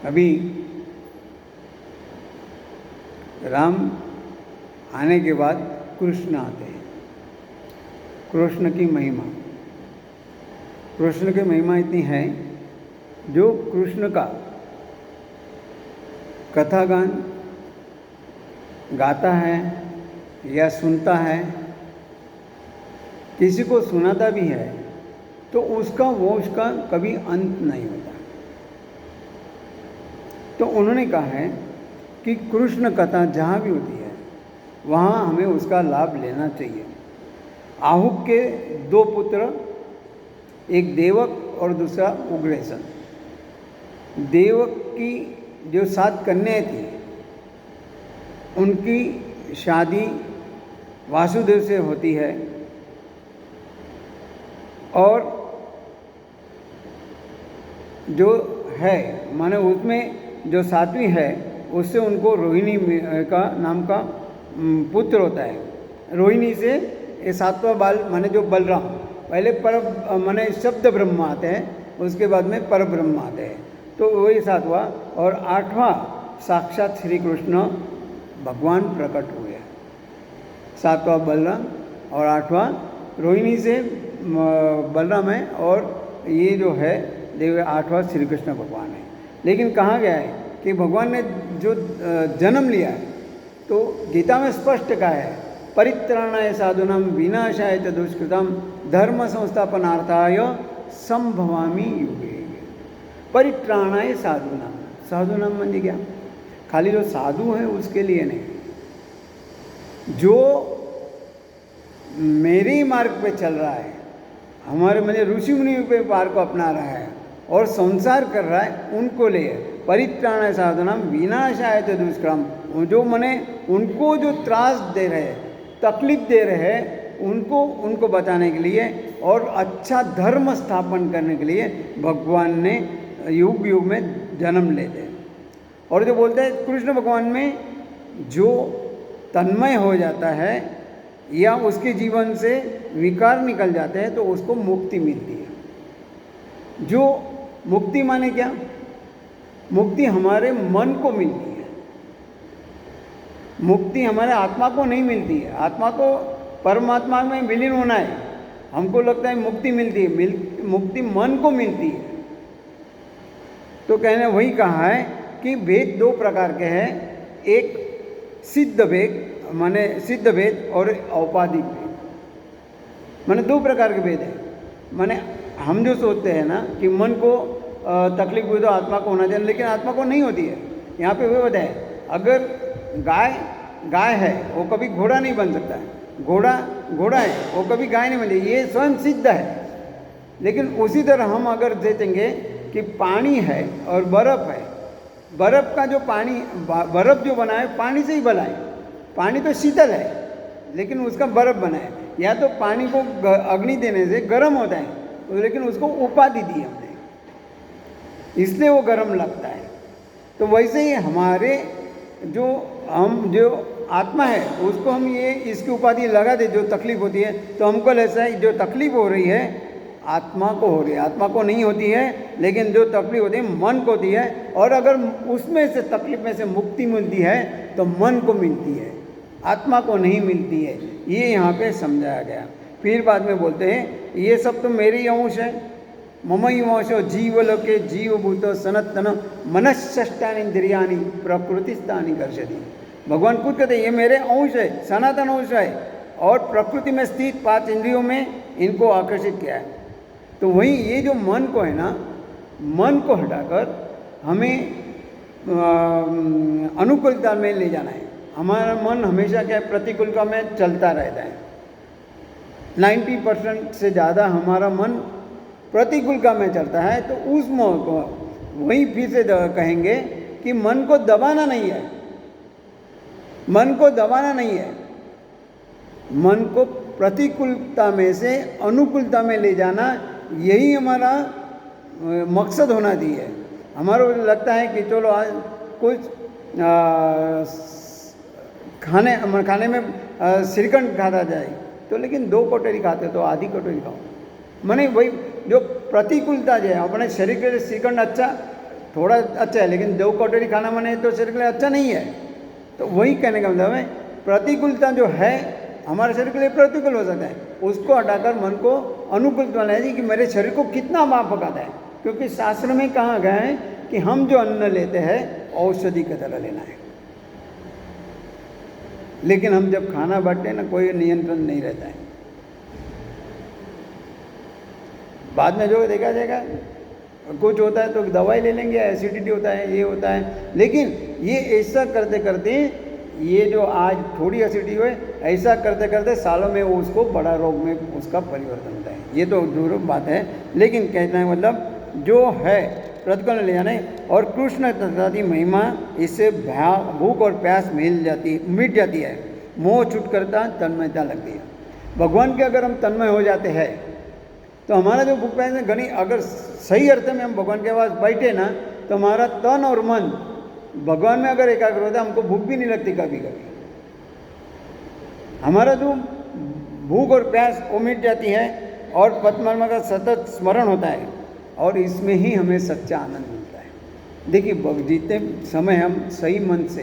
अभी राम आने के बाद कृष्ण आते हैं। कृष्ण की महिमा, कृष्ण की महिमा इतनी है, जो कृष्ण का कथागान गाता है या सुनता है, किसी को सुनाता भी है, तो उसका कभी अंत नहीं होता। तो उन्होंने कहा है कि कृष्ण कथा जहाँ भी होती है वहाँ हमें उसका लाभ लेना चाहिए। आहुक के दो पुत्र, एक देवक और दूसरा उग्रसेन। देवक की जो 7 कन्याएं थी, उनकी शादी वासुदेव से होती है, और जो है माने उसमें जो 7वीं है उससे उनको रोहिणी का नाम का पुत्र होता है। रोहिणी से ये 7वां बाल माने जो बलराम, पहले पर माने शब्द ब्रह्म आते हैं, उसके बाद में पर ब्रह्म आते हैं, तो वही 7वां। और 8वां साक्षात श्री कृष्ण भगवान प्रकट हुए। 7वां बलराम और 8वां रोहिणी से बलराम है, और ये जो है देव 8वां श्री कृष्ण भगवान है। लेकिन कहा गया है कि भगवान ने जो जन्म लिया है, तो गीता में स्पष्ट कहा है, परित्राणाय साधूनां विनाशाय च दुष्कृतम धर्म संस्थापनार्थाय संभवामि युगे। परित्राणाय साधूनां, साधूनां म्हणजे क्या? खाली जो साधु है उसके लिए नहीं, जो मेरे ही मार्ग पे चल रहा है, हमारे म्हणजे ऋषि मुनि पे मार्ग को अपना रहा है और संसार कर रहा है, उनको लिए परित्राणाय साधूनां विनाशाय च दुष्कृतम। जो मने उनको जो त्रास दे रहे हैं, तकलीफ दे रहे हैं, उनको बचाने के लिए और अच्छा धर्म स्थापन करने के लिए भगवान ने युग युग में जन्म लेते हैं। और जो बोलते हैं कृष्ण भगवान में जो तन्मय हो जाता है या उसके जीवन से विकार निकल जाते हैं, तो उसको मुक्ति मिलती है। जो मुक्ति माने क्या? मुक्ति हमारे मन को मिलती है, मुक्ति हमारे आत्मा को नहीं मिलती है। आत्मा को परमात्मा में विलीन होना है, हमको लगता है मुक्ति मिलती है, मुक्ति मन को मिलती है। तो कहने वही कहा है कि भेद 2 प्रकार के हैं, एक सिद्ध भेद माने सिद्ध भेद और औपाधिक भेद, माने 2 प्रकार के भेद है। माने हम जो सोचते हैं ना कि मन को तकलीफ हुई तो आत्मा को होना चाहिए, लेकिन आत्मा को नहीं होती है। यहाँ पे वो बताए, अगर गाय है वो कभी घोड़ा नहीं बन सकता है, घोड़ा है वो कभी गाय नहीं बन जाए, ये स्वयं सिद्ध है। लेकिन उसी तरह हम अगर देखेंगे कि पानी है और बर्फ़ है, बर्फ़ का जो पानी, बर्फ़ जो बना है पानी से ही बना है। पानी तो शीतल है लेकिन उसका बर्फ़ बना है। या तो पानी को अग्नि देने से गर्म होता है, लेकिन उसको उपाधि दी हमने, इसलिए वो गर्म लगता है। तो वैसे ही हमारे जो आत्मा है उसको हम ये इसकी उपाधि लगा दे, जो तकलीफ होती है, तो हमको ऐसा है जो तकलीफ हो रही है आत्मा को हो रही है, आत्मा को नहीं होती है, लेकिन जो तकलीफ होती है मन को होती है। और अगर उसमें से तकलीफ में से मुक्ति मिलती है तो मन को मिलती है, आत्मा को नहीं मिलती है। ये यहाँ पे समझाया गया। फिर बाद में बोलते हैं ये सब तो मेरे ही अंश है, ममई अंशो जीवलोके जीवभूत सनातन मनश्चष्टानि इंद्रियाणि प्रकृतिस्थानि कर्षति। भगवान खुद कहते हैं ये मेरे अंश है, सनातन अंश है, और प्रकृति में स्थित 5 इंद्रियों में इनको आकर्षित किया है। तो वहीं ये जो मन को है ना, मन को हटाकर हमें अनुकूलता में ले जाना है। हमारा मन हमेशा क्या प्रतिकूलता में चलता रहता है। 90% से ज़्यादा हमारा मन प्रतिकूलता में चलता है। तो उस मोह को वहीं फिर से कहेंगे कि मन को दबाना नहीं है, मन को दबाना नहीं है, मन को प्रतिकूलता में से अनुकूलता में ले जाना, यही हमारा मकसद होना चाहिए। हमारा लगता है कि चलो आज कुछ खाने में श्रीखंड खाता जाए, तो लेकिन 2 कटोरी खाते तो आधी कटोरी खाओ। माने वही जो प्रतिकूलता जो है अपने शरीर के लिए श्रीखंड अच्छा थोड़ा अच्छा है, लेकिन 2 कटोरी खाना बने तो शरीर के लिए अच्छा नहीं है। तो वही कहने का मतलब है, प्रतिकूलता जो है हमारे शरीर के लिए प्रतिकूल हो सकता है, उसको हटाकर मन को अनुकूल बनाना चाहिए कि मेरे शरीर को कितना माप पकाता है। क्योंकि शास्त्र में कहा गया है कि हम जो अन्न लेते हैं औषधि की तरह लेना है, लेकिन हम जब खाना बांटते हैं ना, कोई नियंत्रण नहीं रहता है। बाद में जो देखा जाएगा, कुछ होता है तो दवाई ले लेंगे, एसिडिटी होता है, ये होता है, लेकिन ये ऐसा करते करते, ये जो आज थोड़ी एसिडिटी हुए, ऐसा करते करते सालों में उसको बड़ा रोग में उसका परिवर्तन होता है। ये तो दूर बात है, लेकिन कहना है मतलब जो है प्रतिकूल ले जाने और कृष्ण तत्व की महिमा, इससे भूख और प्यास मिट जाती है, मोह छूट करता, तन्मयता लगती है। भगवान के अगर हम तन्मय हो जाते हैं तो हमारा जो भूख प्यास है घनी, अगर सही अर्थ में हम भगवान के पास बैठे ना, तो हमारा तन और मन भगवान में अगर एकाग्र होता है, हमको भूख भी नहीं लगती। कभी कभी हमारा जो भूख और प्यास वो मिट जाती है और परमात्मा का सतत स्मरण होता है, और इसमें ही हमें सच्चा आनंद मिलता है। देखिए, जितने समय हम सही मन से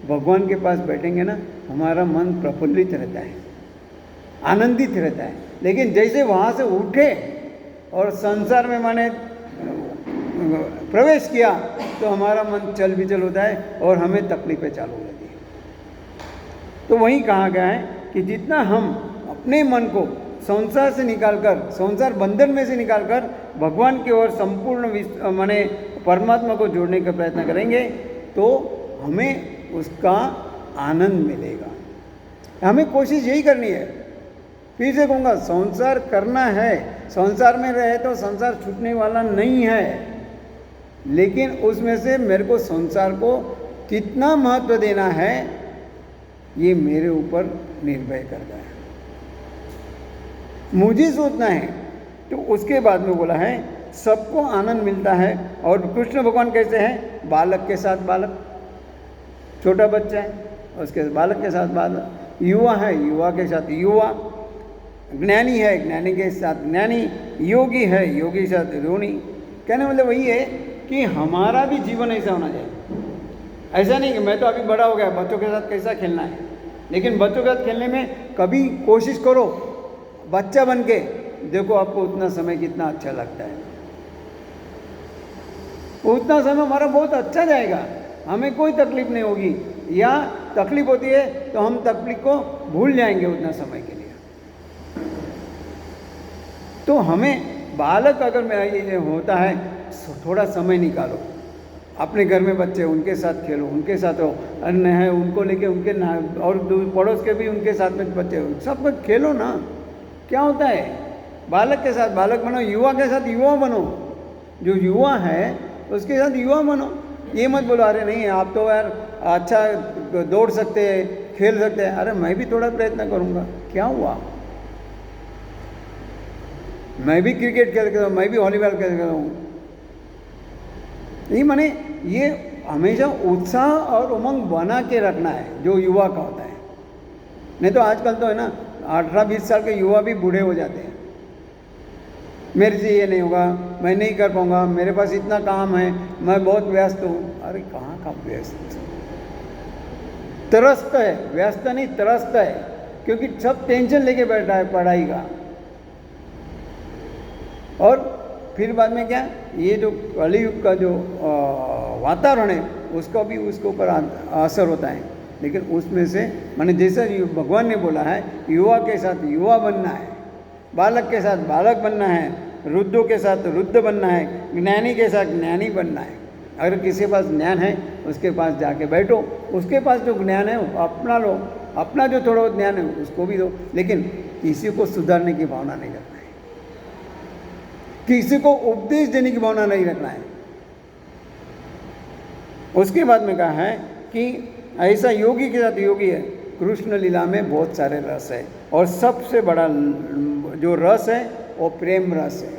भगवान के पास बैठेंगे ना, हमारा मन प्रफुल्लित रहता है, आनंदित रहता है। लेकिन जैसे वहाँ से उठे और संसार में माने प्रवेश किया, तो हमारा मन चल विचल होता है और हमें तकलीफें चालू हो जाती है। तो वहीं कहा गया है कि जितना हम अपने मन को संसार से निकालकर, संसार बंधन में से निकालकर भगवान की ओर संपूर्ण माने परमात्मा को जोड़ने का प्रयत्न करेंगे, तो हमें उसका आनंद मिलेगा। हमें कोशिश यही करनी है। फिर से कहूँगा, संसार करना है, संसार में रहे तो संसार छूटने वाला नहीं है, लेकिन उसमें से मेरे को संसार को कितना महत्व देना है, ये मेरे ऊपर निर्भर करता है, मुझे सोचना है। तो उसके बाद में बोला है सबको आनंद मिलता है। और कृष्ण भगवान कैसे हैं? बालक के साथ बालक, छोटा बच्चा है उसके बालक के साथ बालक, युवा है युवा के साथ युवा, ज्ञानी है ज्ञानी के साथ ज्ञानी, योगी है योगी के साथ योगी। कहने मतलब वही है कि हमारा भी जीवन ऐसा होना चाहिए। ऐसा नहीं कि मैं तो अभी बड़ा हो गया, बच्चों के साथ कैसा खेलना है, लेकिन बच्चों के साथ खेलने में कभी कोशिश करो बच्चा बन के देखो, आपको उतना समय कितना अच्छा लगता है। उतना समय हमारा बहुत अच्छा जाएगा, हमें कोई तकलीफ नहीं होगी, या तकलीफ होती है तो हम तकलीफ को भूल जाएंगे उतना समय के लिए। तो हमें बालक अगर मेरा होता है, थोड़ा समय निकालो, अपने घर में बच्चे उनके साथ खेलो, उनके साथ रहो, अन्य है उनको लेके उनके ना, और पड़ोस के भी उनके साथ में बच्चे सब कुछ खेलो ना। क्या होता है, बालक के साथ बालक बनो, युवा के साथ युवा बनो, जो युवा है उसके साथ युवा बनो। ये मत बोलो अरे नहीं आप तो यार अच्छा दौड़ सकते हैं खेल सकते हैं, अरे मैं भी थोड़ा प्रयत्न करूँगा, क्या हुआ, मैं भी क्रिकेट खेल सकता हूँ, मैं भी वॉलीबॉल खेल सकता हूँ। ये माने ये हमेशा उत्साह और उमंग बना के रखना है जो युवा का होता है। नहीं तो आजकल तो है ना 18-20 साल के युवा भी बूढ़े हो जाते हैं, मेरे से ये नहीं होगा, मैं नहीं कर पाऊँगा, मेरे पास इतना काम है, मैं बहुत व्यस्त हूँ। अरे कहाँ का व्यस्त, त्रस्त है, व्यस्त नहीं त्रस्त है, क्योंकि सब टेंशन लेके बैठा है पढ़ाई का। और फिर बाद में क्या, ये जो कलयुग का जो वातावरण है उसका भी उसके ऊपर असर होता है। लेकिन उसमें से माने जैसा भगवान ने बोला है युवा के साथ युवा बनना है, बालक के साथ बालक बनना है, रुद्धों के साथ रुद्ध बनना है, ज्ञानी के साथ ज्ञानी बनना है। अगर किसी के पास ज्ञान है उसके पास जाके बैठो, उसके पास जो ज्ञान है वो अपना लो, अपना जो थोड़ा ज्ञान है उसको भी दो, लेकिन किसी को सुधारने की भावना नहीं रखना है, किसी को उपदेश देने की भावना नहीं रखना है। उसके बाद में कहा है कि ऐसा योगी के साथ योगी है। कृष्ण लीला में बहुत सारे रस है, और सबसे बड़ा जो रस है वो प्रेम रस है,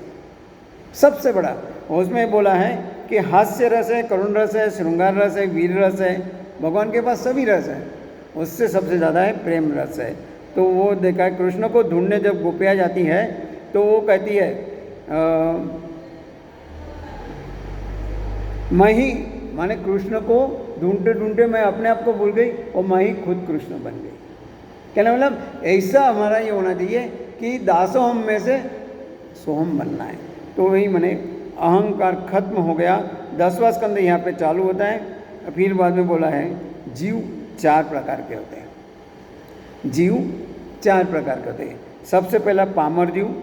सबसे बड़ा। उसमें बोला है कि हास्य रस है, करुण रस है, श्रृंगार रस है, वीर रस है। भगवान के पास सभी रस है, उससे सबसे ज़्यादा है प्रेम रस है। तो वो देखा है कृष्ण को ढूंढने जब गोपियाँ जाती है तो वो कहती है मैं ही माने कृष्ण को ढूंढते ढूंढते मैं अपने आप को भूल गई और मैं ही खुद कृष्ण बन गई। कहना मतलब ऐसा हमारा ये होना चाहिए कि दासोहम में से सोहम बनना है। तो वही मैंने अहंकार खत्म हो गया। 10वां स्कंद यहाँ पे चालू होता है। फिर बाद में बोला है जीव 4 प्रकार के होते हैं। जीव 4 प्रकार के होते हैं। सबसे पहला पामर जीव,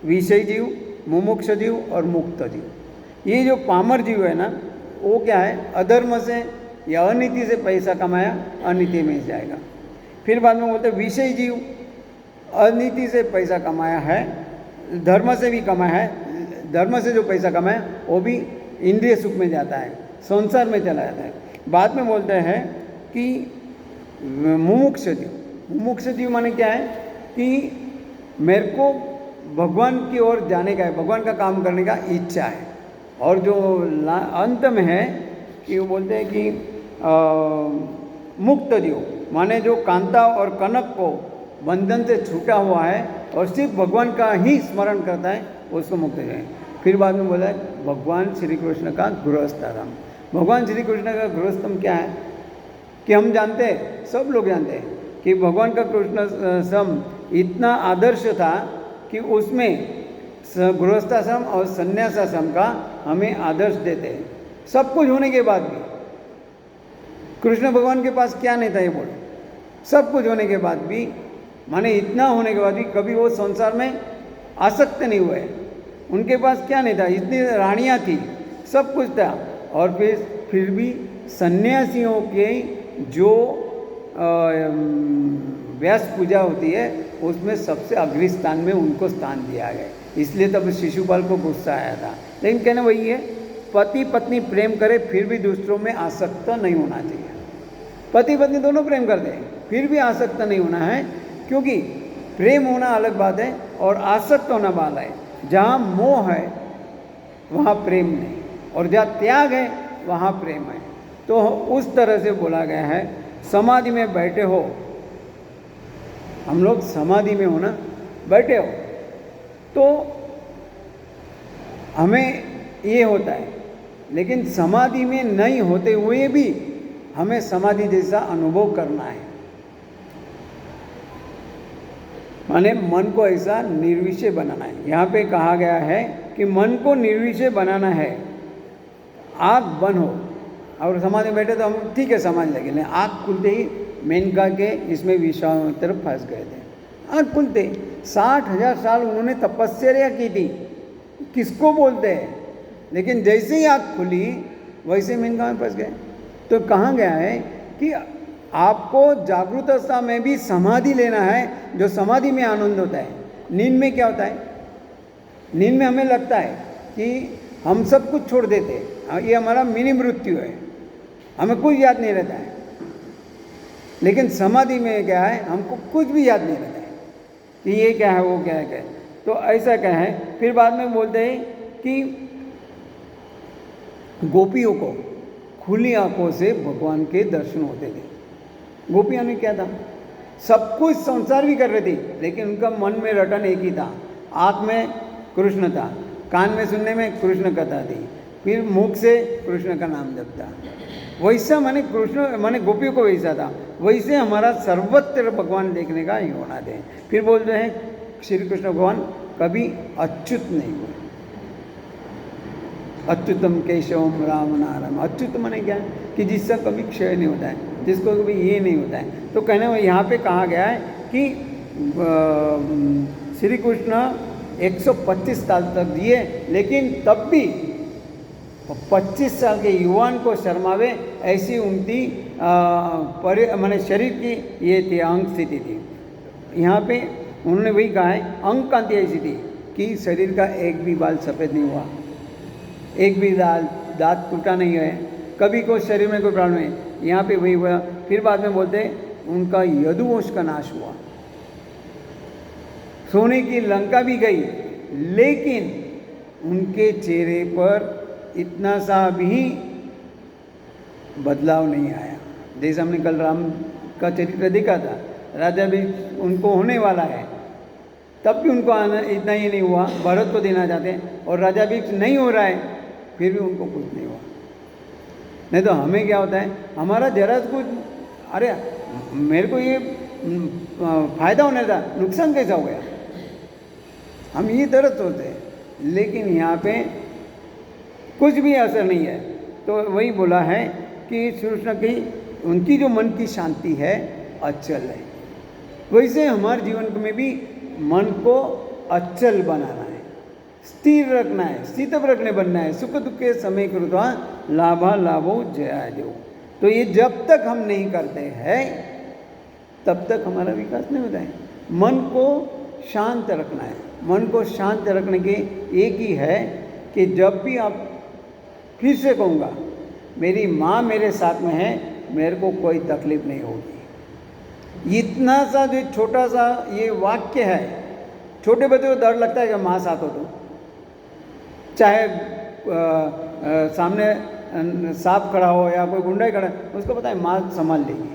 विषय जीव, मुमुक्ष जीव और मुक्त जीव। ये जो पामर जीव है ना, वो क्या है, अधर्म से या अनीति से पैसा कमाया, अनीति में जाएगा। फिर बाद में बोलते हैं विषय जीव, अनीति से पैसा कमाया है, धर्म से भी कमाया है, धर्म से जो पैसा कमाया वो भी इंद्रिय सुख में जाता है, संसार में चला जाता है। बाद में बोलते हैं कि मुमुक्ष जीव। मुमुक्ष जीव माने क्या है कि मेरे को भगवान की ओर जाने का है, भगवान का काम करने का इच्छा है। और जो अंत में है कि वो बोलते हैं कि मुक्त जीव माने जो कांता और कनक को बंधन से छूटा हुआ है और सिर्फ भगवान का ही स्मरण करता है, उसको मुक्त जीव है। फिर बाद में बोला है भगवान श्री कृष्ण का गृहस्थाश्रम। भगवान श्री कृष्ण का गृहस्थम क्या है कि हम जानते हैं, सब लोग जानते हैं कि भगवान का कृष्णाश्रम इतना आदर्श था कि उसमें गृहस्थाश्रम और संन्यासाश्रम का हमें आदर्श देते हैं। सब कुछ होने के बाद भी कृष्ण भगवान के पास क्या नहीं था, ये बोलो। सब कुछ होने के बाद भी माने इतना होने के बाद भी कभी वो संसार में आसक्त नहीं हुए। उनके पास क्या नहीं था, इतनी रानियाँ थी, सब कुछ था। और फिर भी सन्यासियों के जो व्यास पूजा होती है उसमें सबसे अग्रणी स्थान में उनको स्थान दिया गया। इसलिए तब शिशुपाल को गुस्सा आया था। लेकिन कहना वही है, पति पत्नी प्रेम करे फिर भी दूसरों में आसक्त नहीं होना चाहिए। पति पत्नी दोनों प्रेम करते हैं, फिर भी आसक्त नहीं होना है, क्योंकि प्रेम होना अलग बात है और आसक्त होना बात है। जहाँ मोह है वहाँ प्रेम नहीं, और जहाँ त्याग है वहाँ प्रेम है। तो उस तरह से बोला गया है, समाधि में बैठे हो, हम लोग समाधि में हो ना, बैठे हो तो हमें ये होता है। लेकिन समाधि में नहीं होते हुए भी हमें समाधि जैसा अनुभव करना है। माने मन को ऐसा निर्विषय बनाना है। यहाँ पे कहा गया है कि मन को निर्विषय बनाना है। आँख बंद हो और समाधि में बैठे तो हम ठीक है समाधि लगे, लेकिन आँख खुलते ही मेनका के इसमें विषयों की तरफ फंस गए थे। आँख खुलते 60,000 साल उन्होंने तपस्या की थी, किसको बोलते हैं। लेकिन जैसे ही आँख खुली वैसे मेनका में फंस गए। तो कहा गया है कि आपको जागृत अवस्था में भी समाधि लेना है, जो समाधि में आनंद होता है। नींद में क्या होता है, नींद में हमें लगता है कि हम सब कुछ छोड़ देते हैं, ये हमारा मिनी मृत्यु है, हमें कुछ याद नहीं रहता है। लेकिन समाधि में क्या है, हमको कुछ भी याद नहीं रहता है कि ये क्या है, वो क्या है, क्या है। तो ऐसा क्या है। फिर बाद में बोलते हैं कि गोपियों को खुली आंखों से भगवान के दर्शन होते थे। गोपियों ने क्या था, सब कुछ संसार भी कर रहे थे, लेकिन उनका मन में रटन एक ही था। आँख में कृष्ण था, कान में सुनने में कृष्ण कथा थी, फिर मुख से कृष्ण का नाम जपता। वैसा माने कृष्ण माने गोपियों को वैसा था, वैसे हमारा सर्वत्र भगवान देखने का ही होना दे। फिर बोलते हैं श्री कृष्ण भगवान कभी अच्युत नहीं हुए। अच्युतम केशवम राम नारायण। अच्युत माने क्या है कि जिसका कभी क्षय नहीं होता है, जिसको कभी ये नहीं होता है। तो कहने में यहाँ पे कहा गया है कि श्री कृष्ण 125 साल तक जिए, लेकिन तब भी 25 साल के युवान को शर्मावे ऐसी उनकी माने शरीर की ये थी, अंग स्थिति थी। यहाँ पे उन्होंने वही कहा है, अंग कांति ऐसी थी कि शरीर का एक भी बाल सफ़ेद नहीं हुआ, एक भी दांत टूटा नहीं है, कभी कोई शरीर में कोई प्रॉब्लम नहीं। यहाँ पे वही हुआ। फिर बाद में बोलते हैं उनका यदुवंश का नाश हुआ, सोने की लंका भी गई, लेकिन उनके चेहरे पर इतना सा भी बदलाव नहीं आया। जैसे हमने कल राम का चरित्र देखा था, राजा भी उनको होने वाला है, तब भी उनको आना इतना ही नहीं हुआ। भरत को देना चाहते हैं और राजा भी नहीं हो रहा है, फिर भी उनको कुछ नहीं हुआ। नहीं तो हमें क्या होता है, हमारा जरा कुछ, अरे मेरे को ये फ़ायदा होने था, नुकसान कैसा हो गया, हम ये तरह सोचते हैं। लेकिन यहाँ पे कुछ भी असर नहीं है। तो वही बोला है कि श्री कृष्ण की उनकी जो मन की शांति है अचल है, वैसे हमारे जीवन में भी मन को अचल बनाना है, स्थिर रखना है, स्थितव रखने बनना है। सुख दुख के समय कृत्वा लाभा लाभो जया जो। तो ये जब तक हम नहीं करते हैं तब तक हमारा विकास नहीं होता है। मन को शांत रखना है। मन को शांत रखने के एक ही है कि जब भी आप, फिर से कहूँगा, मेरी माँ मेरे साथ में है, मेरे को कोई तकलीफ नहीं होगी। इतना सा जो छोटा सा ये वाक्य है, छोटे बच्चे को डर लगता है कि माँ साथ हो तो, चाहे सामने सांप खड़ा हो या कोई गुंडा ही खड़ा है, उसको पता है माँ संभाल लेगी।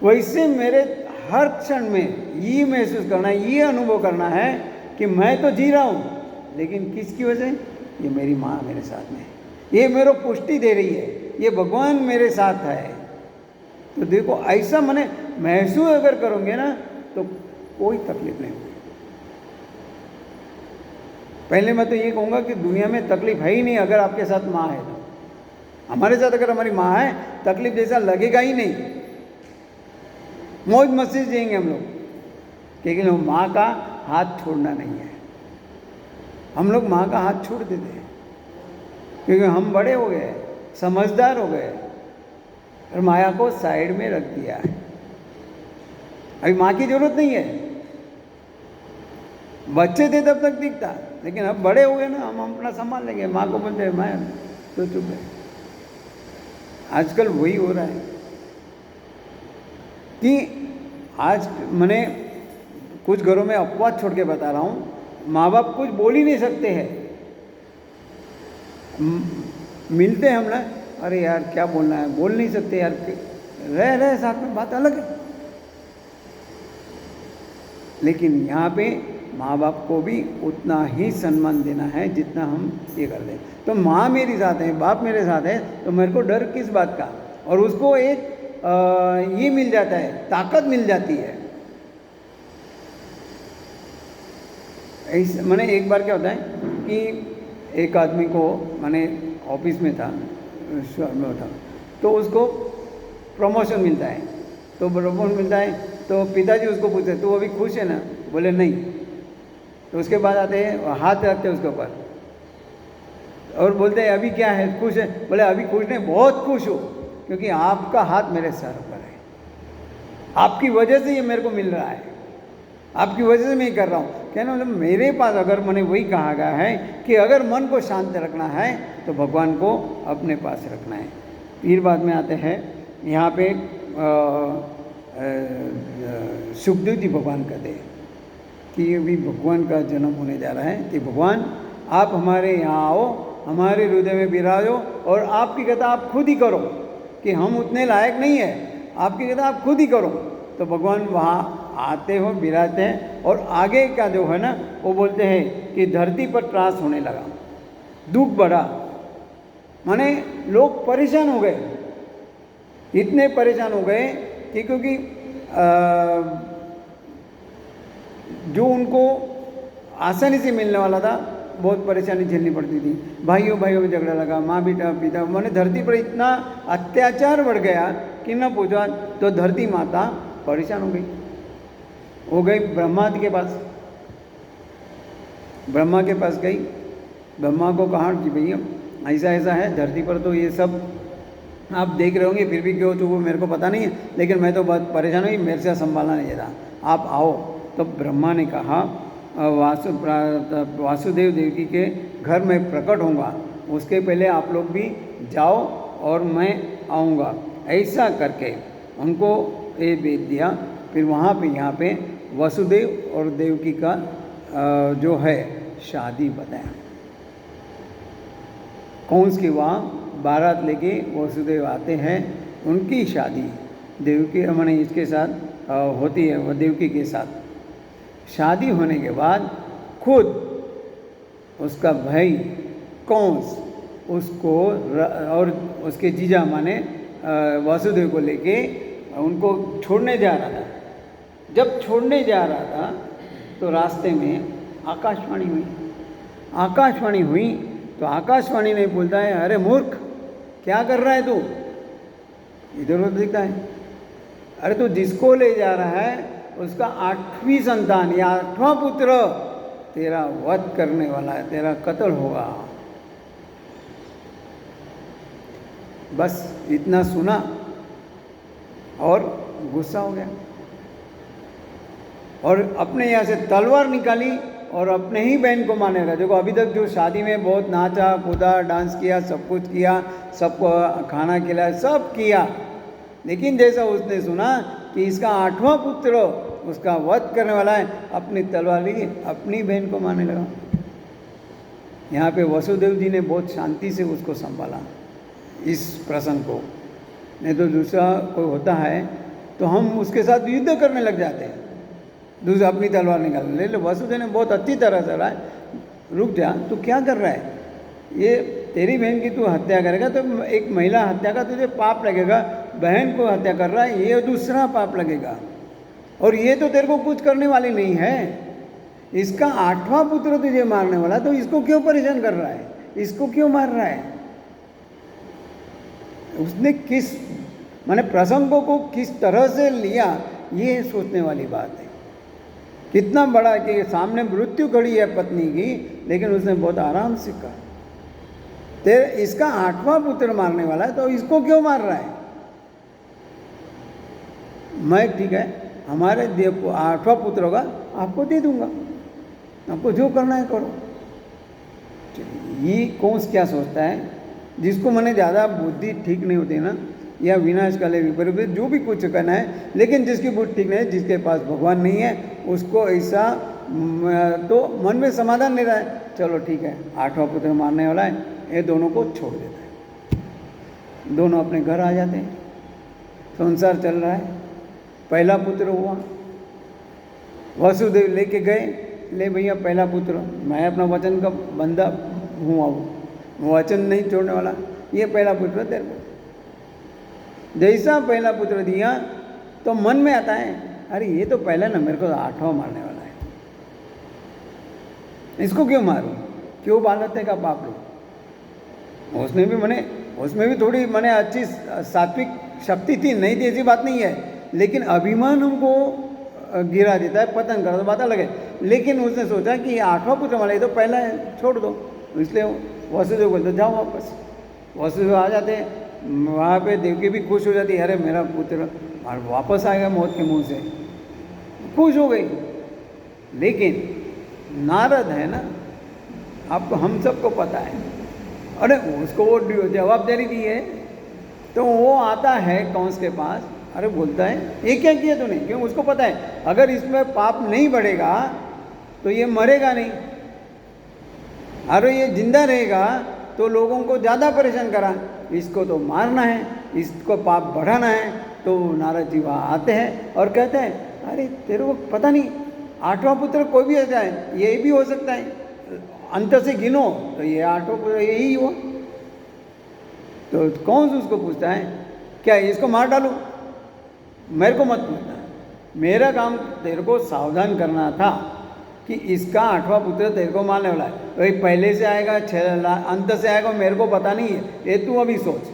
वैसे मेरे हर क्षण में ये महसूस करना है, ये अनुभव करना है कि मैं तो जी रहा हूँ, लेकिन किसकी वजह? ये मेरी माँ मेरे साथ में है, ये मेरे को पुष्टि दे रही है, ये भगवान मेरे साथ है। तो देखो, ऐसा मैंने महसूस अगर करोगे ना तो कोई तकलीफ नहीं होगी। पहले मैं तो ये कहूँगा कि दुनिया में तकलीफ है ही नहीं अगर आपके साथ माँ है तो। हमारे साथ अगर हमारी माँ है, तकलीफ जैसा लगेगा ही नहीं, मौज मस्ती जिएंगे हम लोग, लेकिन वो माँ का हाथ छोड़ना नहीं है। हम लोग माँ का हाथ छोड़ देते हैं क्योंकि हम बड़े हो गए, समझदार हो गए और माया को साइड में रख दिया है। अभी माँ की जरूरत नहीं है। बच्चे थे तब तक दिखता, लेकिन अब बड़े हो गए ना, हम अपना संभाल लेंगे, माँ को बोलते हैं माँ तो चुप है। आजकल वही हो रहा है कि आज मैंने कुछ घरों में अपवाद छोड़ के बता रहा हूँ, माँ बाप कुछ बोल ही नहीं सकते हैं। मिलते हैं हम ना, अरे यार क्या बोलना है, बोल नहीं सकते यार, रह रहे साथ में, बात अलग है। लेकिन यहाँ पे माँ बाप को भी उतना ही सम्मान देना है जितना हम ये कर दें। तो माँ मेरे साथ है, बाप मेरे साथ है, तो मेरे को डर किस बात का? और उसको एक ये मिल जाता है, ताकत मिल जाती है। ऐसे मैंने एक बार क्या होता है कि एक आदमी को, मैंने ऑफिस में था, तो उसको प्रमोशन मिलता है। तो प्रमोशन मिलता है तो पिताजी उसको पूछते तू अभी खुश है ना? बोले नहीं। तो उसके बाद आते हैं, हाथ रखते हैं उसके ऊपर और बोलते हैं अभी क्या है, खुश है? बोले अभी खुश नहीं, बहुत खुश हूँ, क्योंकि आपका हाथ मेरे सर पर है, आपकी वजह से ये मेरे को मिल रहा है, आपकी वजह से मैं कर रहा हूँ। कहना मतलब मेरे पास, अगर मैंने वही कहा गया है कि अगर मन को शांत रखना है तो भगवान को अपने पास रखना है। फिर बाद में आते हैं यहाँ पे सुखदेव जी भगवान कहते हैं कि अभी भगवान का जन्म होने जा रहा है, कि भगवान आप हमारे यहाँ आओ, हमारे हृदय में विराजो और आपकी कथा आप खुद ही करो, कि हम उतने लायक नहीं है, आपकी कथा आप खुद ही करो। तो भगवान वहाँ आते हो, विराजते हैं और आगे का जो है ना वो बोलते हैं कि धरती पर त्रास होने लगा, दुख बढ़ा, माने लोग परेशान हो गए, इतने परेशान हो गए कि क्योंकि जो उनको आसानी से मिलने वाला था बहुत परेशानी झेलनी पड़ती थी। भाइयों भाइयों में झगड़ा लगा, माँ बेटा पिता, माने धरती पर इतना अत्याचार बढ़ गया कि न पूछा। तो धरती माता परेशान हो गई ब्रह्मा के पास। ब्रह्मा के पास गई, ब्रह्मा को कहा कि भैया ऐसा ऐसा है, धरती पर तो ये सब आप देख रहे होंगे, फिर भी क्यों तो वो मेरे को पता नहीं है, लेकिन मैं तो बहुत परेशान हुई, मेरे से संभालना नहीं था, आप आओ। तो ब्रह्मा ने कहा वासुदेव देवकी के घर में प्रकट होऊंगा, उसके पहले आप लोग भी जाओ और मैं आऊँगा। ऐसा करके उनको ये भेज दिया। फिर वहाँ पे यहाँ पे वसुदेव और देवकी का जो है शादी बताया। कंस के वहाँ बारात लेके वसुदेव आते हैं, उनकी शादी देवकी माने इसके साथ होती है, वो देवकी के साथ। शादी होने के बाद खुद उसका भाई कंस उसको और उसके जीजा माने वासुदेव को लेके उनको छोड़ने जा रहा था। जब छोड़ने जा रहा था तो रास्ते में आकाशवाणी हुई। आकाशवाणी हुई तो आकाशवाणी ने बोलता है, अरे मूर्ख, क्या कर रहा है तू? इधर उधर दिखता है। अरे तू जिसको ले जा रहा है उसका 8वीं संतान या 8वां पुत्र तेरा वध करने वाला है, तेरा कत्ल होगा। बस इतना सुना और गुस्सा हो गया और अपने यहाँ से तलवार निकाली और अपने ही बहन को मारने लगा। देखो अभी तक जो शादी में बहुत नाचा कूदा, डांस किया, सब कुछ किया, सबको खाना खिलाया, सब किया, लेकिन जैसा उसने सुना कि इसका 8वां पुत्र उसका वध करने वाला है, अपनी तलवार ली, अपनी बहन को मारने लगा। यहाँ पे वसुदेव जी ने बहुत शांति से उसको संभाला इस प्रसंग को। नहीं तो दूसरा कोई होता है तो हम उसके साथ युद्ध करने लग जाते हैं, दूसरा अपनी तलवार निकाल ले लो। वसुदेव ने बहुत अच्छी तरह से रहा, रुक जा, तू क्या कर रहा है? ये तेरी बहन की तू हत्या करेगा तो एक महिला हत्या का तुझे पाप लगेगा, बहन को हत्या कर रहा है ये दूसरा पाप लगेगा, और ये तो तेरे को कुछ करने वाली नहीं है। इसका 8वां पुत्र तुझे मारने वाला, तो इसको क्यों परेशान कर रहा है, इसको क्यों मार रहा है? उसने किस माने प्रसंगों को किस तरह से लिया, ये सोचने वाली बात है। कितना बड़ा कि सामने मृत्यु खड़ी है पत्नी की, लेकिन उसने बहुत आराम से कहा, तेरे इसका 8वां पुत्र मारने वाला है तो इसको क्यों मार रहा है? मैं ठीक है, हमारे 8वां पुत्र होगा, आपको दे दूंगा, आपको जो करना है करो। ये कौन क्या सोचता है? जिसको मैंने ज़्यादा बुद्धि ठीक नहीं होती ना, या विनाश काले विपरीत जो भी कुछ करना है, लेकिन जिसकी बुद्धि ठीक नहीं है, जिसके पास भगवान नहीं है, उसको ऐसा तो मन में समाधान नहीं रहा है, चलो ठीक है 8वां पुत्र मारने वाला है, ये दोनों को छोड़ देता है। दोनों अपने घर आ जाते हैं, संसार चल रहा है। पहला पुत्र हुआ, वसुदेव लेके गए, ले भैया पहला पुत्र, मैं अपना वचन का बंदा हुआ हूँ, वचन नहीं छोड़ने वाला, ये पहला पुत्र तेरे को। जैसा पहला पुत्र दिया तो मन में आता है, अरे ये तो पहला ना, मेरे को 8वां मारने वाला है, इसको क्यों मारूं, क्यों बालते का पाप लो। उसमें भी थोड़ी मैंने अच्छी सात्विक शक्ति थी, नहीं थी ऐसी बात नहीं है, लेकिन अभिमान हमको गिरा देता है, पतन करा तो बात अलग है। लेकिन उसने सोचा कि ये 8वां पुत्र वाला है तो पहला है, छोड़ दो, इसलिए वसुदेव बोलते जाओ वापस। वसुदेव आ जाते हैं, वहाँ पे देवकी भी खुश हो जाती है, अरे मेरा पुत्र और वापस आएगा मौत के मुंह से, खुश हो गई। लेकिन नारद है ना, आपको हम सबको पता है, अरे उसको वो जवाबदारी दी है, तो वो आता है कंस के पास, अरे बोलता है ये क्या किया तूने, क्यों? उसको पता है अगर इसमें पाप नहीं बढ़ेगा तो ये मरेगा नहीं, अरे ये जिंदा रहेगा तो लोगों को ज़्यादा परेशान करा, इसको तो मारना है, इसको पाप बढ़ाना है। तो नारद जी वहाँ आते हैं और कहते हैं, अरे तेरे को पता नहीं 8वां पुत्र कोई भी आ जाए, ये भी हो सकता है, अंत से गिनो तो ये 8वां पुत्र यही हुआ। तो कौन से उसको पूछता है, क्या इसको मार डालूं? मेरे को मत पूछना, मेरा काम तेरे को सावधान करना था कि इसका 8वां पुत्र तेरे को मारने वाला है, वही पहले से आएगा अंत से आएगा, मेरे को पता नहीं है, ये तू अभी सोच।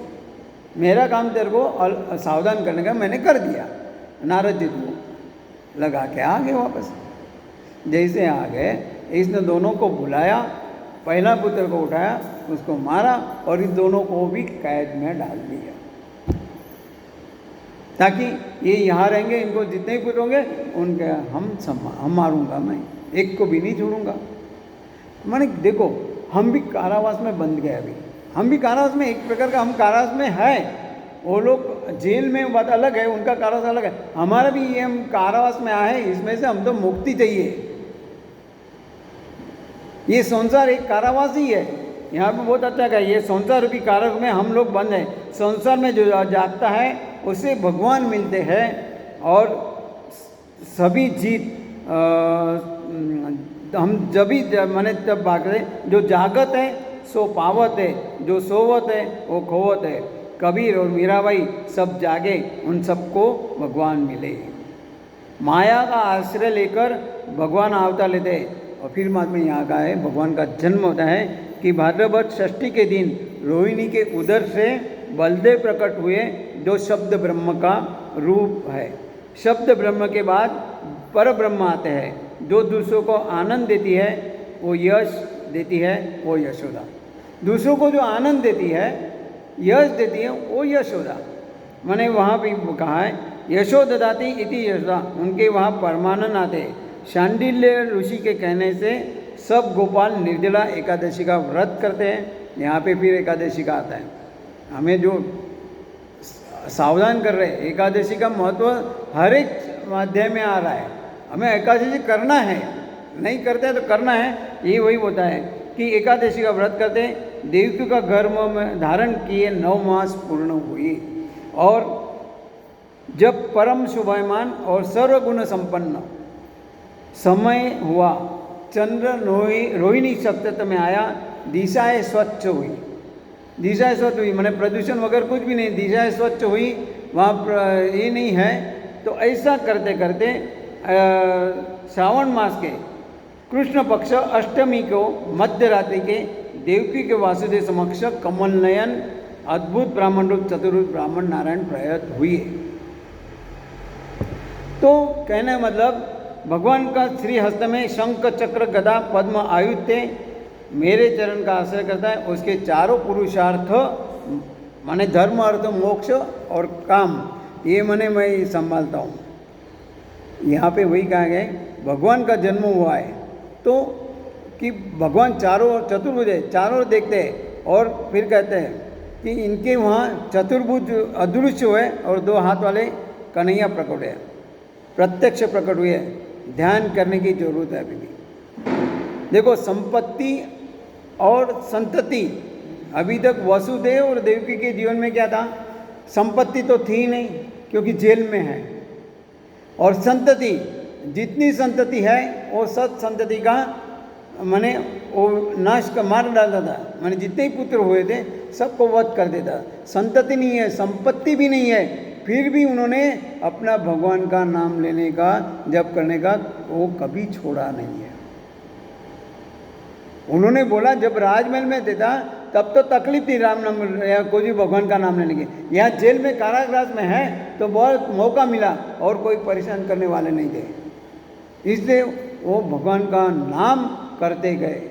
मेरा काम तेरे को सावधान करने का मैंने कर दिया। नारद जी को लगा के आ गए वापस। जैसे आ गए, इसने दोनों को बुलाया, पहला पुत्र को उठाया, उसको मारा और इस दोनों को भी कैद में डाल दिया, ताकि ये यहाँ रहेंगे, इनको जितने पुत्र होंगे उनके हम मारूंगा, मैं एक को भी नहीं छोड़ूंगा। माने देखो, हम भी कारावास में बंद गए, अभी हम भी कारावास में, एक प्रकार का हम कारावास में है, वो लोग जेल में बात अलग है, उनका कारावास अलग है, हमारा भी ये हम कारावास में आए, इसमें से हम तो मुक्ति चाहिए। ये संसार एक कारावास ही है, यहाँ पे बहुत अच्छा कहा, ये संसार रूपी कारावास में हम लोग बंद हैं। संसार में जो जागता है उसे भगवान मिलते हैं, और सभी जीत हम जब भी मैंने जब भाग रहे, जो जागत है सो पावत है, जो सोवत है वो खोवत है। कबीर और मीराबाई सब जागे, उन सबको भगवान मिले। माया का आश्रय लेकर भगवान अवतार लेते हैं। और फिर बाद में यहाँ का है भगवान का जन्म होता है कि भाद्रपद षष्ठी के दिन रोहिणी के उदर से बलदेव प्रकट हुए, जो शब्द ब्रह्म का रूप है। शब्द ब्रह्म के बाद पर ब्रह्म आते हैं, जो दूसरों को आनंद देती है वो यश देती है, वो यशोदा। दूसरों को जो आनंद देती है, यश देती है, वो यशोदा। मैंने वहाँ भी कहा है यशोददाती इति यशोदा, उनके वहाँ परमानंद आते हैं। शांडिल्य ऋषि के कहने से सब गोपाल निर्जला एकादशी का व्रत करते हैं। यहाँ पे फिर एकादशी का आता है, हमें जो सावधान कर रहे हैं। एकादशी का महत्व हर एक अध्याय में आ रहा है। हमें एकादशी करना है, नहीं करते हैं तो करना है। ये वही होता है कि एकादशी का व्रत करते हैं। देवकी का गर्भ में धारण किए 9 मास पूर्ण हुए, और जब परम शोभायमान और सर्वगुण संपन्न समय हुआ, चंद्र रोहिणी सप्तम में आया, दिशाएं स्वच्छ हुई। दिशाएं स्वच्छ हुई माने प्रदूषण वगैरह कुछ भी नहीं, दिशाएं स्वच्छ हुई, वहाँ ये नहीं है। तो ऐसा करते करते श्रावण मास के कृष्ण पक्ष अष्टमी को मध्य रात्रि के देवकी के वासुदेव समक्ष कमल नयन अद्भुत ब्राह्मण रूप चतुर्भुज ब्राह्मण नारायण प्रयत हुए। तो कहने मतलब भगवान का श्री हस्त में शंख चक्र गदा पद्म आयुध थे, मेरे चरण का आश्रय करता है। उसके चारों पुरुषार्थ माने धर्म अर्थ मोक्ष और काम, ये मैं संभालता हूँ। यहाँ पे वही कहा गया भगवान का जन्म हुआ है तो कि भगवान चारों ओर चतुर्भुज है, चारों ओर देखते हैं। और फिर कहते हैं कि इनके वहाँ चतुर्भुज अदृश्य हुए और 2 हाथ वाले कन्हैया प्रकट हुए, प्रत्यक्ष प्रकट हुए। ध्यान करने की जरूरत है अभी भी। देखो संपत्ति और संतति, अभी तक वसुदेव और देवकी के जीवन में क्या था? संपत्ति तो थी नहीं क्योंकि जेल में है, और संतति जितनी संतति है वो सत संतति का माने वो नाश का मार डालता था। माने जितने ही पुत्र हुए थे सबको वध कर देता। संतति नहीं है, संपत्ति भी नहीं है, फिर भी उन्होंने अपना भगवान का नाम लेने का, जप करने का वो कभी छोड़ा नहीं है। उन्होंने बोला जब राजमहल में देता तब तो तकलीफ थी राम नाम या कोई भी भगवान का नाम लेने की। यहाँ जेल में कारागृह में है तो बहुत मौका मिला और कोई परेशान करने वाले नहीं थे, इसलिए वो भगवान का नाम करते गए।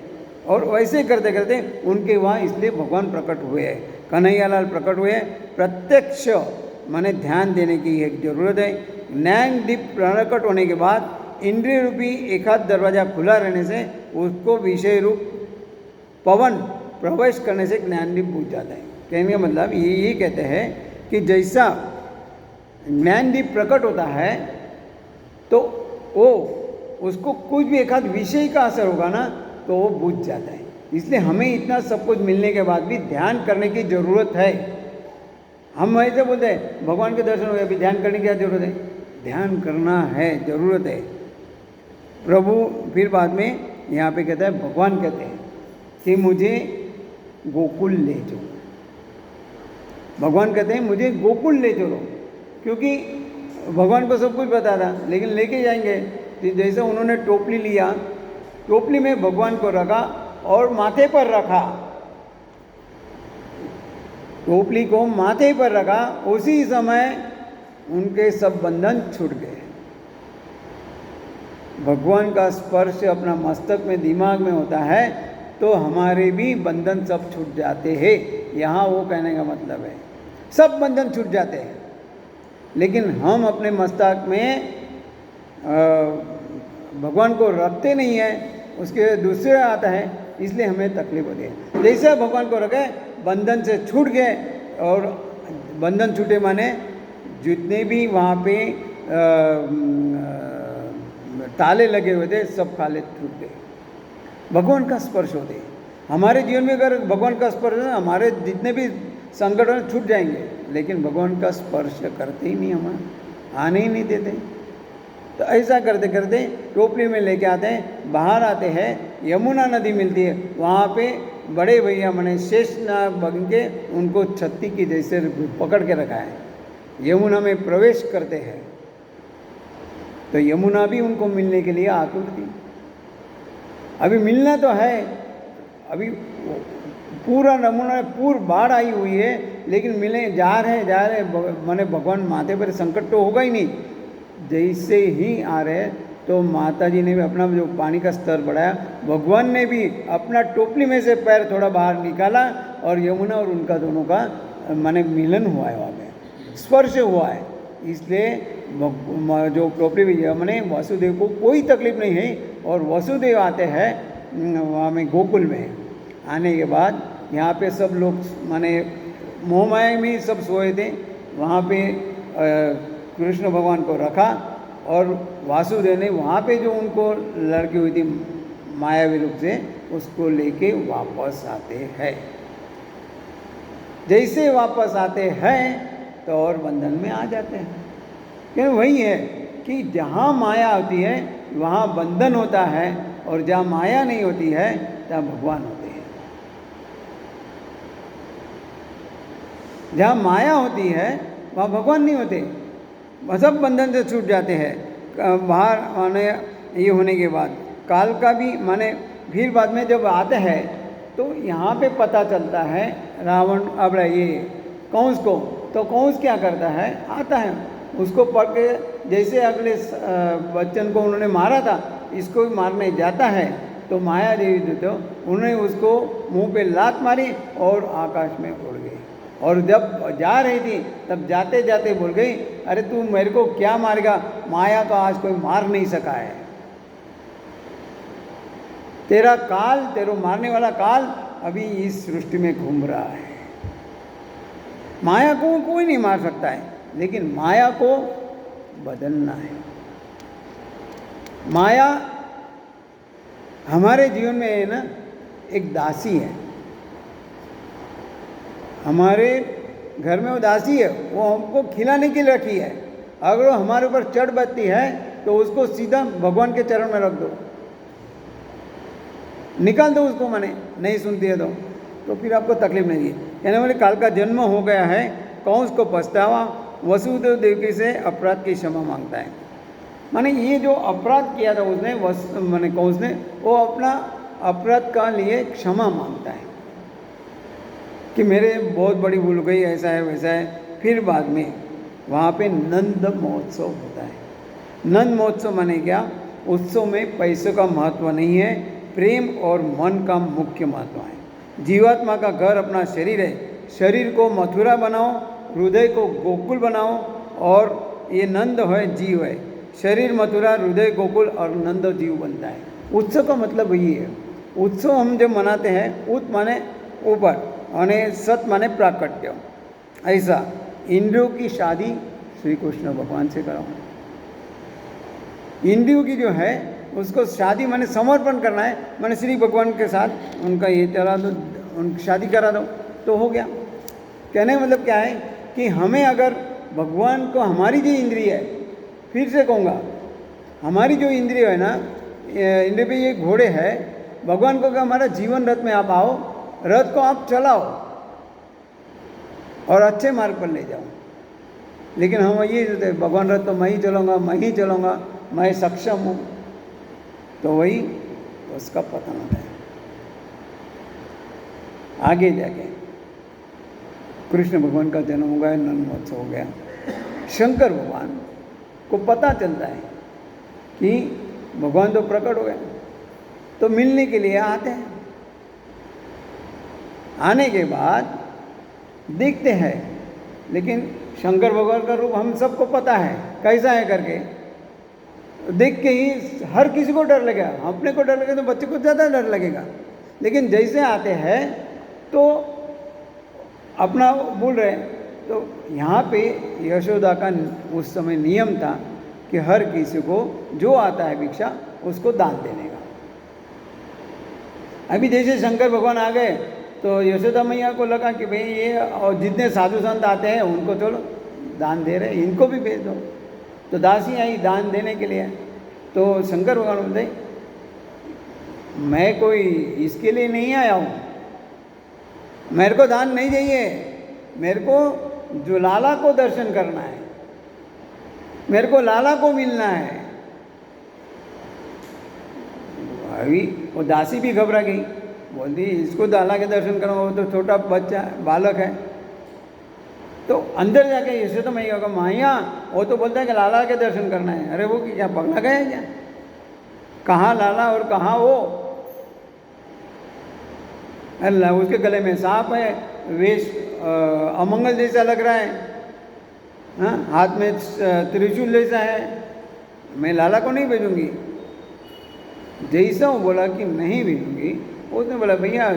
और वैसे करते करते उनके वहाँ इसलिए भगवान प्रकट हुए, कन्हैयालाल प्रकट हुए। प्रत्यक्ष माने ध्यान देने की एक जरूरत है। ज्ञान दीप प्रकट होने के बाद इंद्रिय रूपी एक आध दरवाजा खुला रहने से उसको विषय रूप पवन प्रवेश करने से ज्ञानदीप बुझ जाता है। कहने का मतलब ये कहते हैं कि जैसा ज्ञानदीप प्रकट होता है तो वो उसको कुछ भी एक आध विषय का असर होगा ना तो वो बुझ जाता है। इसलिए हमें इतना सब कुछ मिलने के बाद भी ध्यान करने की ज़रूरत है। हम ऐसे बोलते हैं भगवान के दर्शन हो गए, अभी ध्यान करने की क्या जरूरत है? ध्यान करना है, ज़रूरत है। प्रभु फिर बाद में यहाँ पे कहता है, भगवान कहते हैं कि मुझे गोकुल ले चलो। भगवान कहते हैं मुझे गोकुल ले चलो, क्योंकि भगवान को सब कुछ पता था, लेकिन लेके जाएंगे। तो जैसे उन्होंने टोपली लिया, टोपली में भगवान को रखा और माथे पर रखा, टोपली को माथे पर रखा, उसी समय उनके सब बंधन छूट गए। भगवान का स्पर्श अपना मस्तक में दिमाग में होता है तो हमारे भी बंधन सब छूट जाते हैं। यहाँ वो कहने का मतलब है सब बंधन छूट जाते हैं, लेकिन हम अपने मस्तक में भगवान को रखते नहीं है, उसके दूसरे आता है, इसलिए हमें तकलीफ होती है। जैसे भगवान को रखे बंधन से छूट गए, और बंधन छूटे माने जितने भी वहाँ पे ताले लगे हुए थे सब ताले छूट गए। भगवान का स्पर्श होते हमारे जीवन में, अगर भगवान का स्पर्श है हमारे जितने भी संकट छूट जाएंगे, लेकिन भगवान का स्पर्श करते ही नहीं, हमें आने ही नहीं देते। तो ऐसा करते करते टोपली में लेके आते हैं, बाहर आते हैं, यमुना नदी मिलती है, वहाँ पे बड़े भैया मैंने शेषनाग बन के उनको छत्ती की जैसे पकड़ के रखा है। यमुना में प्रवेश करते हैं तो यमुना भी उनको मिलने के लिए आतुर थी। अभी मिलना तो है, अभी पूरा नमूना पूर्ण बाढ़ आई हुई है, लेकिन मिले जा रहे मैंने भगवान माथे पर संकट तो होगा ही नहीं। जैसे ही आ रहे तो माता जी ने भी अपना जो पानी का स्तर बढ़ाया, भगवान ने भी अपना टोपली में से पैर थोड़ा बाहर निकाला और यमुना और उनका दोनों का माने मिलन हुआ है, वहाँ पे स्पर्श हुआ है। इसलिए जो टोपली में मैंने वासुदेव को कोई तकलीफ नहीं है और वसुदेव आते हैं वहाँ में गोकुल में। आने के बाद यहाँ पे सब लोग माने मोहमाया में सब सोए थे, वहाँ पे कृष्ण भगवान को रखा और वासुदेव ने वहाँ पे जो उनको लड़की हुई थी मायावी रूप से उसको लेके वापस आते हैं। जैसे वापस आते हैं तो और बंधन में आ जाते हैं। क्योंकि वही है कि जहाँ माया होती है वहाँ बंधन होता है और जहाँ माया नहीं होती है तहाँ भगवान होते हैं। जहाँ माया होती है वहाँ भगवान नहीं होते, सब बंधन से छूट जाते हैं। बाहर माने ये होने के बाद काल का भी माने फिर बाद में जब आते हैं तो यहाँ पे पता चलता है रावण अब ये कंस को, तो कंस क्या करता है, आता है उसको पकड़ के जैसे अगले बच्चन को उन्होंने मारा था इसको भी मारने जाता है तो माया देवी जो थे उन्होंने उसको मुंह पे लात मारी और आकाश में उड़ गई। और जब जा रही थी तब जाते जाते बोल गई, अरे तू मेरे को क्या मारेगा, माया तो आज कोई मार नहीं सका है। तेरा काल, तेरे मारने वाला काल अभी इस सृष्टि में घूम रहा है। माया को कोई नहीं मार सकता है, लेकिन माया को बदलना है। माया हमारे जीवन में है ना एक दासी है, हमारे घर में वो दासी है, वो हमको खिलाने के लिए रखी है। अगर वो हमारे ऊपर चढ़ बसती है तो उसको सीधा भगवान के चरण में रख दो, निकाल दो उसको, माने नहीं सुनती है तो फिर आपको तकलीफ नहीं है। यानी मेरे काल का जन्म हो गया है, कंस को पछतावा, वसुदेव देवकी से अपराध की क्षमा मांगता है। माने ये जो अपराध किया था उसने माने कंस ने, वो अपना अपराध का लिए क्षमा मांगता है कि मेरे बहुत बड़ी भूल गई, ऐसा है वैसा है। फिर बाद में वहाँ पे नंद महोत्सव होता है। नंद महोत्सव माने क्या, उत्सव में पैसों का महत्व नहीं है, प्रेम और मन का मुख्य महत्व है। जीवात्मा का घर अपना शरीर है, शरीर को मथुरा बनाओ, हृदय को गोकुल बनाओ। और ये नंद है, जीव है, शरीर मथुरा, हृदय गोकुल और नंद जीव बनता है। उत्सव का मतलब यही है। उत्सव हम जब मनाते हैं, उत माने ऊपर, माने सत माने प्राकट्य। ऐसा इंद्रियों की शादी श्री कृष्ण भगवान से कराओ। इंद्रियों की जो है उसको शादी माने समर्पण करना है, माने श्री भगवान के साथ उनका ये चला दो, उनकी शादी करा दो तो हो गया। कहने का मतलब क्या है कि हमें अगर भगवान को, हमारी जो इंद्रिय है, फिर से कहूँगा, हमारी जो इंद्रिय है ना, इंद्रिय पे ये घोड़े है, भगवान को क्या हमारा जीवन रथ में आप आओ, रथ को आप चलाओ और अच्छे मार्ग पर ले जाओ। लेकिन हम ये जो भगवान रथ तो मैं ही चलाऊँगा, मैं सक्षम हूँ, तो वही उसका पतन होता है। आगे जाके कृष्ण भगवान का जन्म हो गया, नंद महोत्सव हो गया। शंकर भगवान को पता चलता है कि भगवान तो प्रकट हो गए, तो मिलने के लिए आते हैं। आने के बाद देखते हैं, लेकिन शंकर भगवान का रूप हम सबको पता है कैसा है करके, देख के ही हर किसी को डर लगेगा। अपने को डर लगेगा तो बच्चे को ज़्यादा डर लगेगा। लेकिन जैसे आते हैं तो अपना बोल रहे हैं, तो यहाँ पे यशोदा का उस समय नियम था कि हर किसी को जो आता है भिक्षा उसको दान देने का। अभी जैसे शंकर भगवान आ गए तो यशोदा मैया को लगा कि भाई ये और जितने साधु संत आते हैं उनको चलो दान दे रहे, इनको भी भेज दो। तो दासी आई दान देने के लिए। तो शंकर भगवान बोलते मैं कोई इसके लिए नहीं आया हूँ, मेरे को दान नहीं चाहिए, मेरे को जो लाला को दर्शन करना है, मेरे को लाला को मिलना है। अभी वो दासी भी घबरा गई, बोलती इसको लाला के दर्शन करो, वो तो छोटा बच्चा है, बालक है। तो अंदर जाके इसे तो मैं कहूँगा माया, वो तो बोलता है कि लाला के दर्शन करना है। अरे वो क्या पगला गया है क्या? कहाँ लाला और कहाँ वो? अल्लाह, उसके गले में सांप है, वेश अमंगल जैसा लग रहा है, हाँ, हाथ में त्रिशूल जैसा है, मैं लाला को नहीं भेजूंगी। जैसा वो बोला कि नहीं भेजूंगी, उसने बोला भैया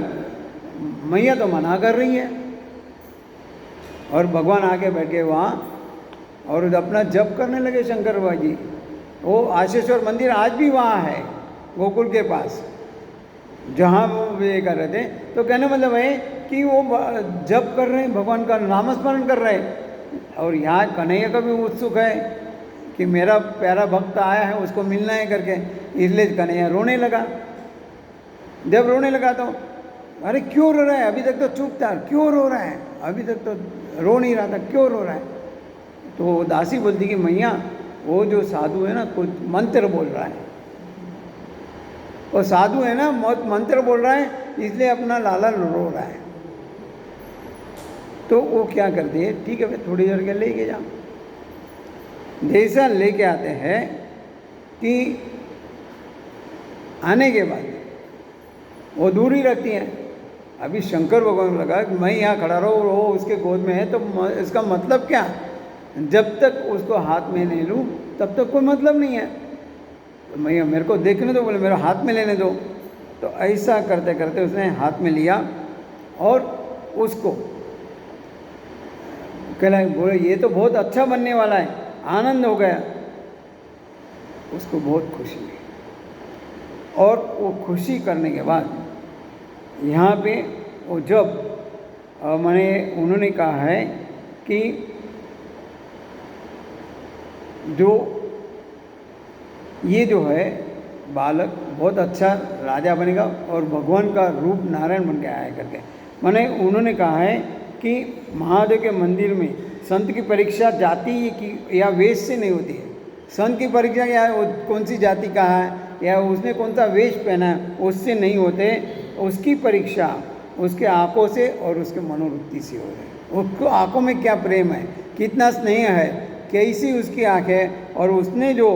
मैया तो मना कर रही है। और भगवान आके बैठे वहाँ और अपना जप करने लगे शंकर बाबा जी। वो आशेश्वर मंदिर आज भी वहाँ है, गोकुल के पास, जहाँ वो ये कर रहे थे। तो कहने मतलब है कि वो जप कर रहे हैं, भगवान का नामस्मरण कर रहे हैं। और यहाँ कन्हैया का भी उत्सुक है कि मेरा प्यारा भक्त आया है, उसको मिलना है करके, इसलिए कन्हैया रोने लगा। जब रोने लगा तो अरे क्यों रो रहा है, अभी तक तो चुप था, क्यों रो रहा है, अभी तक तो रो नहीं रहा था, क्यों रो रहा है? तो दासी बोलती कि मैया वो जो साधु है ना कुछ मंत्र बोल रहा है, वो साधु है ना मंत्र बोल रहा है, इसलिए अपना लाला रो रहा है। तो वो क्या करती है, ठीक है भाई थोड़ी देर के लेके जाओ। जैसा लेके आते हैं कि आने के बाद वो दूर ही रखती हैं। अभी शंकर भगवान को लगा कि मैं यहाँ खड़ा रहूँ, वो उसके गोद में है, तो इसका मतलब क्या? जब तक उसको हाथ में नहीं लूँ तब तक कोई मतलब नहीं है। तो मैं मेरे को देखने दो, बोले मेरा हाथ में लेने दो। तो ऐसा करते करते उसने हाथ में लिया और उसको कहला, बोले ये तो बहुत अच्छा बनने वाला है, आनंद हो गया। उसको बहुत खुशी हुई और वो खुशी करने के बाद यहाँ पे वो जब उन्होंने कहा है कि जो ये जो है बालक बहुत अच्छा राजा बनेगा और भगवान का रूप नारायण बन के आया करके, माने उन्होंने कहा है कि महादेव के मंदिर में संत की परीक्षा जाति की या वेश से नहीं होती है। संत की परीक्षा या कौन सी जाति का है या उसने कौन सा वेश पहना है उससे नहीं होते, उसकी परीक्षा उसके आँखों से और उसके मनोवृत्ति से हो रही है। उसको आँखों में क्या प्रेम है, कितना स्नेह है, कैसी उसकी आँख है, और उसने जो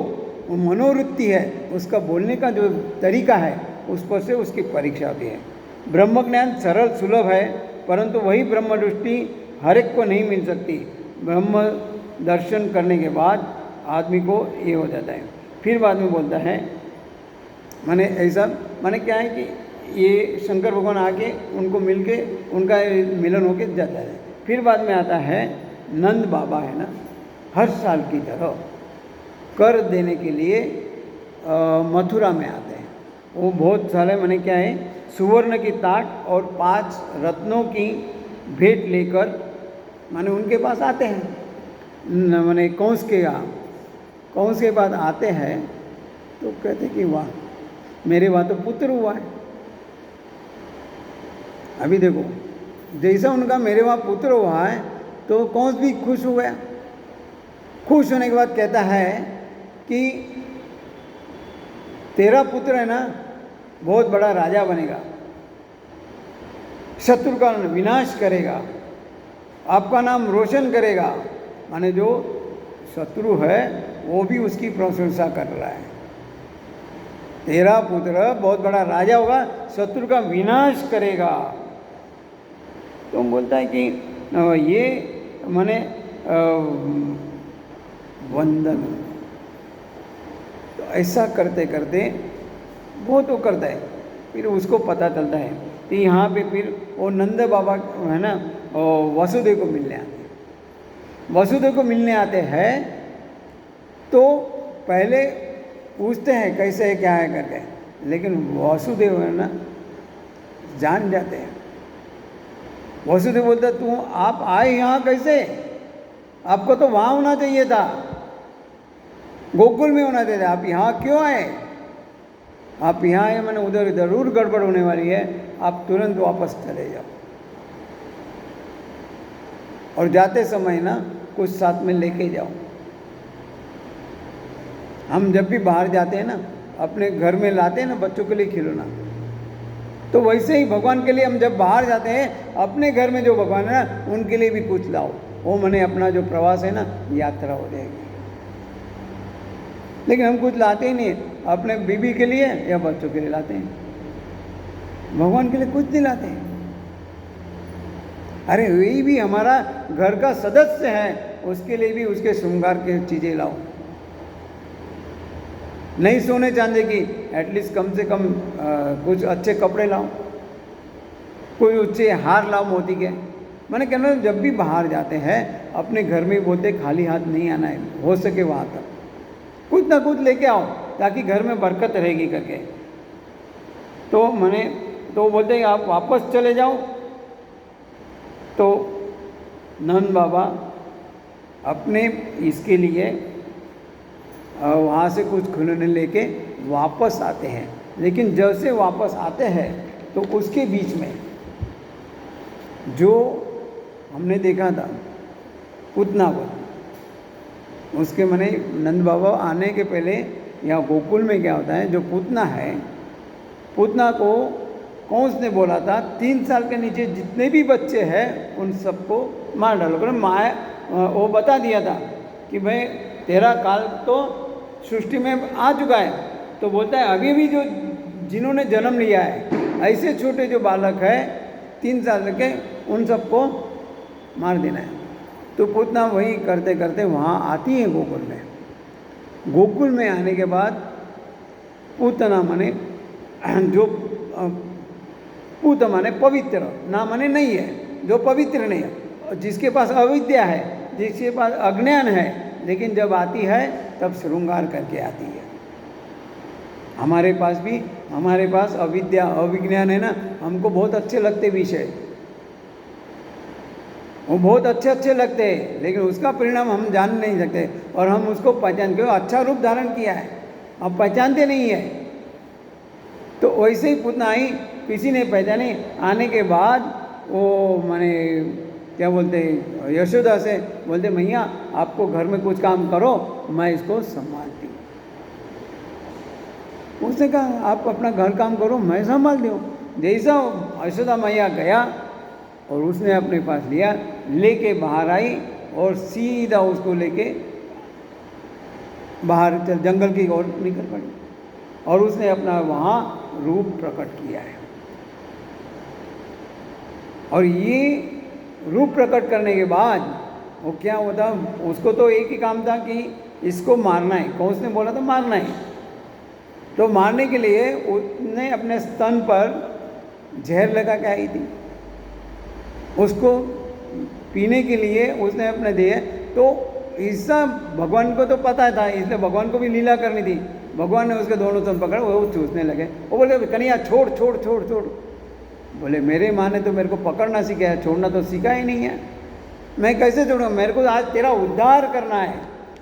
मनोवृत्ति है, उसका बोलने का जो तरीका है, उस पर से उसकी परीक्षा होती है। ब्रह्म ज्ञान सरल सुलभ है, परंतु वही ब्रह्म दृष्टि हर एक को नहीं मिल सकती। ब्रह्म दर्शन करने के बाद आदमी को ये हो जाता है। फिर बाद में बोलता है, माने ऐसा माने क्या है कि ये शंकर भगवान आके उनको मिल के उनका मिलन होके जाता है। फिर बाद में आता है नंद बाबा है ना, हर साल की तरह कर देने के लिए मथुरा में आते हैं। वो बहुत सारे माने क्या है, सुवर्ण की ताट और 5 रत्नों की भेंट लेकर माने उनके पास आते हैं। माने कंस के पास आते हैं तो कहते कि वाह मेरे वहाँ तो पुत्र हुआ है। अभी देखो जैसा उनका मेरे वहाँ पुत्र हुआ है तो कंस भी खुश हो गया। खुश होने के बाद कहता है कि तेरा पुत्र है ना बहुत बड़ा राजा बनेगा, शत्रु का विनाश करेगा, आपका नाम रोशन करेगा। माने जो शत्रु है वो भी उसकी प्रशंसा कर रहा है, तेरा पुत्र बहुत बड़ा राजा होगा, शत्रु का विनाश करेगा। तो बोलता है कि ये माने वंदन। तो ऐसा करते करते बहुत वो करता है। फिर उसको पता चलता है कि यहाँ पे फिर वो नंद बाबा है ना वसुदेव को मिलने आते हैं। वसुदेव को मिलने आते हैं तो पहले पूछते हैं कैसे है क्या है करके, लेकिन वसुदेव है ना जान जाते हैं। वसुदेव बोलता तू आप आए यहाँ कैसे, आपको तो वहाँ होना चाहिए था, गोकुल में होना चाहिए था, आप यहाँ क्यों आए? आप यहाँ आए मैंने उधर ज़रूर गड़बड़ होने वाली है, आप तुरंत वापस चले जाओ। और जाते समय ना कुछ साथ में लेके जाओ। हम जब भी बाहर जाते हैं ना, अपने घर में लाते हैं ना बच्चों के लिए खिलौना, तो वैसे ही भगवान के लिए हम जब बाहर जाते हैं, अपने घर में जो भगवान है ना, उनके लिए भी कुछ लाओ। वो मैंने अपना जो प्रवास है ना, यात्रा हो जाएगी। लेकिन हम कुछ लाते ही नहीं, अपने बीबी के लिए या बच्चों के लिए लाते हैं, भगवान के लिए कुछ नहीं लाते हैं। अरे वही भी हमारा घर का सदस्य है, उसके लिए भी उसके श्रृंगार की चीज़ें लाओ। नहीं सोने चांदी की, एटलीस्ट कम से कम कुछ अच्छे कपड़े लाओ, कोई अच्छे हार लाओ मोती के। मैंने कहना जब भी बाहर जाते हैं अपने घर में बोलते खाली हाथ नहीं आना है, हो सके वहाँ तक कुछ ना कुछ लेके आओ ताकि घर में बरकत रहेगी करके। तो मैंने तो बोलते हैं आप वापस चले जाओ। तो नंद बाबा अपने इसके लिए वहाँ से कुछ खिलौने लेके वापस आते हैं। लेकिन जैसे वापस आते हैं तो उसके बीच में जो हमने देखा था पूतनावत, उसके मैंने नंद बाबा आने के पहले यहाँ गोकुल में क्या होता है, जो पूतना है, पूतना को कंस ने बोला था 3 साल के नीचे जितने भी बच्चे हैं उन सबको मार डालो। माया वो बता दिया था कि भाई तेरा काल तो सृष्टि में आ चुका है। तो बोलता है अभी भी जो जिन्होंने जन्म लिया है, ऐसे छोटे जो बालक है 3 साल के, उन सबको मार देना है। तो पूतना वही करते करते वहाँ आती है गोकुल में। गोकुल में आने के बाद पूतना माने जो पूत माने पवित्र, ना माने नहीं है, जो पवित्र नहीं है, जिसके पास अविद्या है, जिसके पास अज्ञान है, लेकिन जब आती है तब श्रृंगार करके आती है। हमारे पास अविद्या अविज्ञान है ना, हमको बहुत अच्छे लगते विषय, वो बहुत अच्छे लगते हैं, लेकिन उसका परिणाम हम जान नहीं सकते और हम उसको पहचान के अच्छा रूप धारण किया है, अब पहचानते नहीं है। तो वैसे ही पूतना आई, किसी ने पहचाने। आने के बाद वो माने क्या बोलते यशोदा से बोलते मैया आपको घर में कुछ काम करो, मैं इसको संभालती हूँ। उसने कहा आप अपना घर काम करो, मैं संभालती हूँ। जैसा यशोदा मैया गया और उसने अपने पास लिया, लेके बाहर आई और सीधा उसको लेके बाहर जंगल की ओर निकल पड़ी और उसने अपना वहाँ रूप प्रकट किया है। और ये रूप प्रकट करने के बाद वो क्या होता, उसको तो एक ही काम था कि इसको मारना है। कौन उसने बोला था मारना है, तो मारने के लिए उसने अपने स्तन पर जहर लगा के आई थी, उसको पीने के लिए उसने अपने दिए। तो इसका भगवान को तो पता था, इसलिए भगवान को भी लीला करनी थी। भगवान ने उसके दोनों स्तन पकड़ा, वो चूसने लगे। वो बोले कन्हैया छोड़ छोड़ छोड़ छोड़। बोले मेरे माँ ने तो मेरे को पकड़ना सिखाया, छोड़ना तो सीखा ही नहीं है, मैं कैसे छोड़ूंगा, मेरे को आज तेरा उद्धार करना है।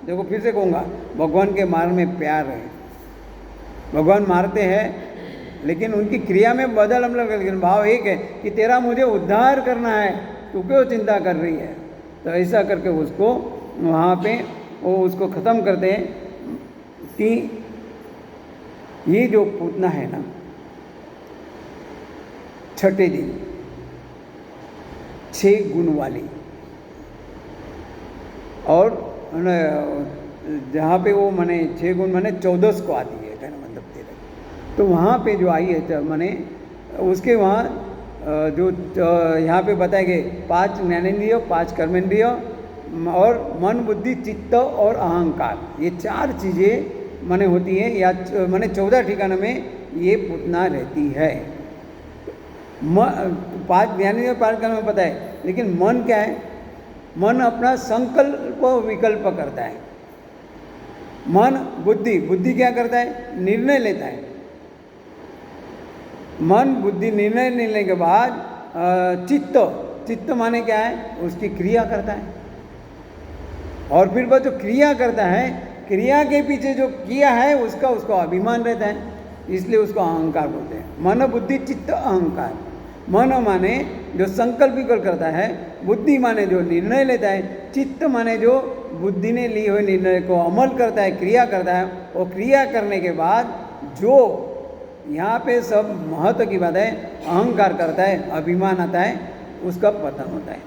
देखो फिर से कहूँगा, भगवान के मार में प्यार है। भगवान मारते हैं लेकिन उनकी क्रिया में बदल हम लोग, लेकिन भाव एक है कि तेरा मुझे उद्धार करना है, तू क्यों चिंता कर रही है। तो ऐसा करके उसको वहाँ पे वो उसको ख़त्म करते हैं कि ये जो पूतना है ना, छठे दिन 6 गुण वाली, और जहाँ पे वो माने 6 गुण माने 14 को आती है, कहना मतलब तेरा। तो वहाँ पे जो आई है माने उसके वहाँ जो यहाँ पे बताए गए 5 ज्ञानेंद्रिय, 5 कर्मेंद्रिय और मन बुद्धि चित्त और अहंकार, ये 4 चीज़ें माने होती है, या माने 14 ठिकाने में ये पूतना रहती है। 5 ज्ञानेंद्रिय 5 कर्म में पता है, लेकिन मन क्या है, मन अपना संकल्प विकल्प करता है। मन बुद्धि क्या करता है, निर्णय लेता है। मन बुद्धि निर्णय लेने के बाद चित्त माने क्या है, उसकी क्रिया करता है। और फिर वह जो क्रिया करता है, क्रिया के पीछे जो किया है उसको अभिमान रहता है, इसलिए उसको अहंकार बोलते हैं। मन बुद्धि चित्त अहंकार। मन माने जो संकल्प विकल्प करता है, बुद्धि माने जो निर्णय लेता है, चित्त माने जो बुद्धि ने ली हुई निर्णय को अमल करता है, क्रिया करता है। और क्रिया करने के बाद जो यहाँ पे सब महत्व की बात है, अहंकार करता है, अभिमान आता है, उसका पतन होता है।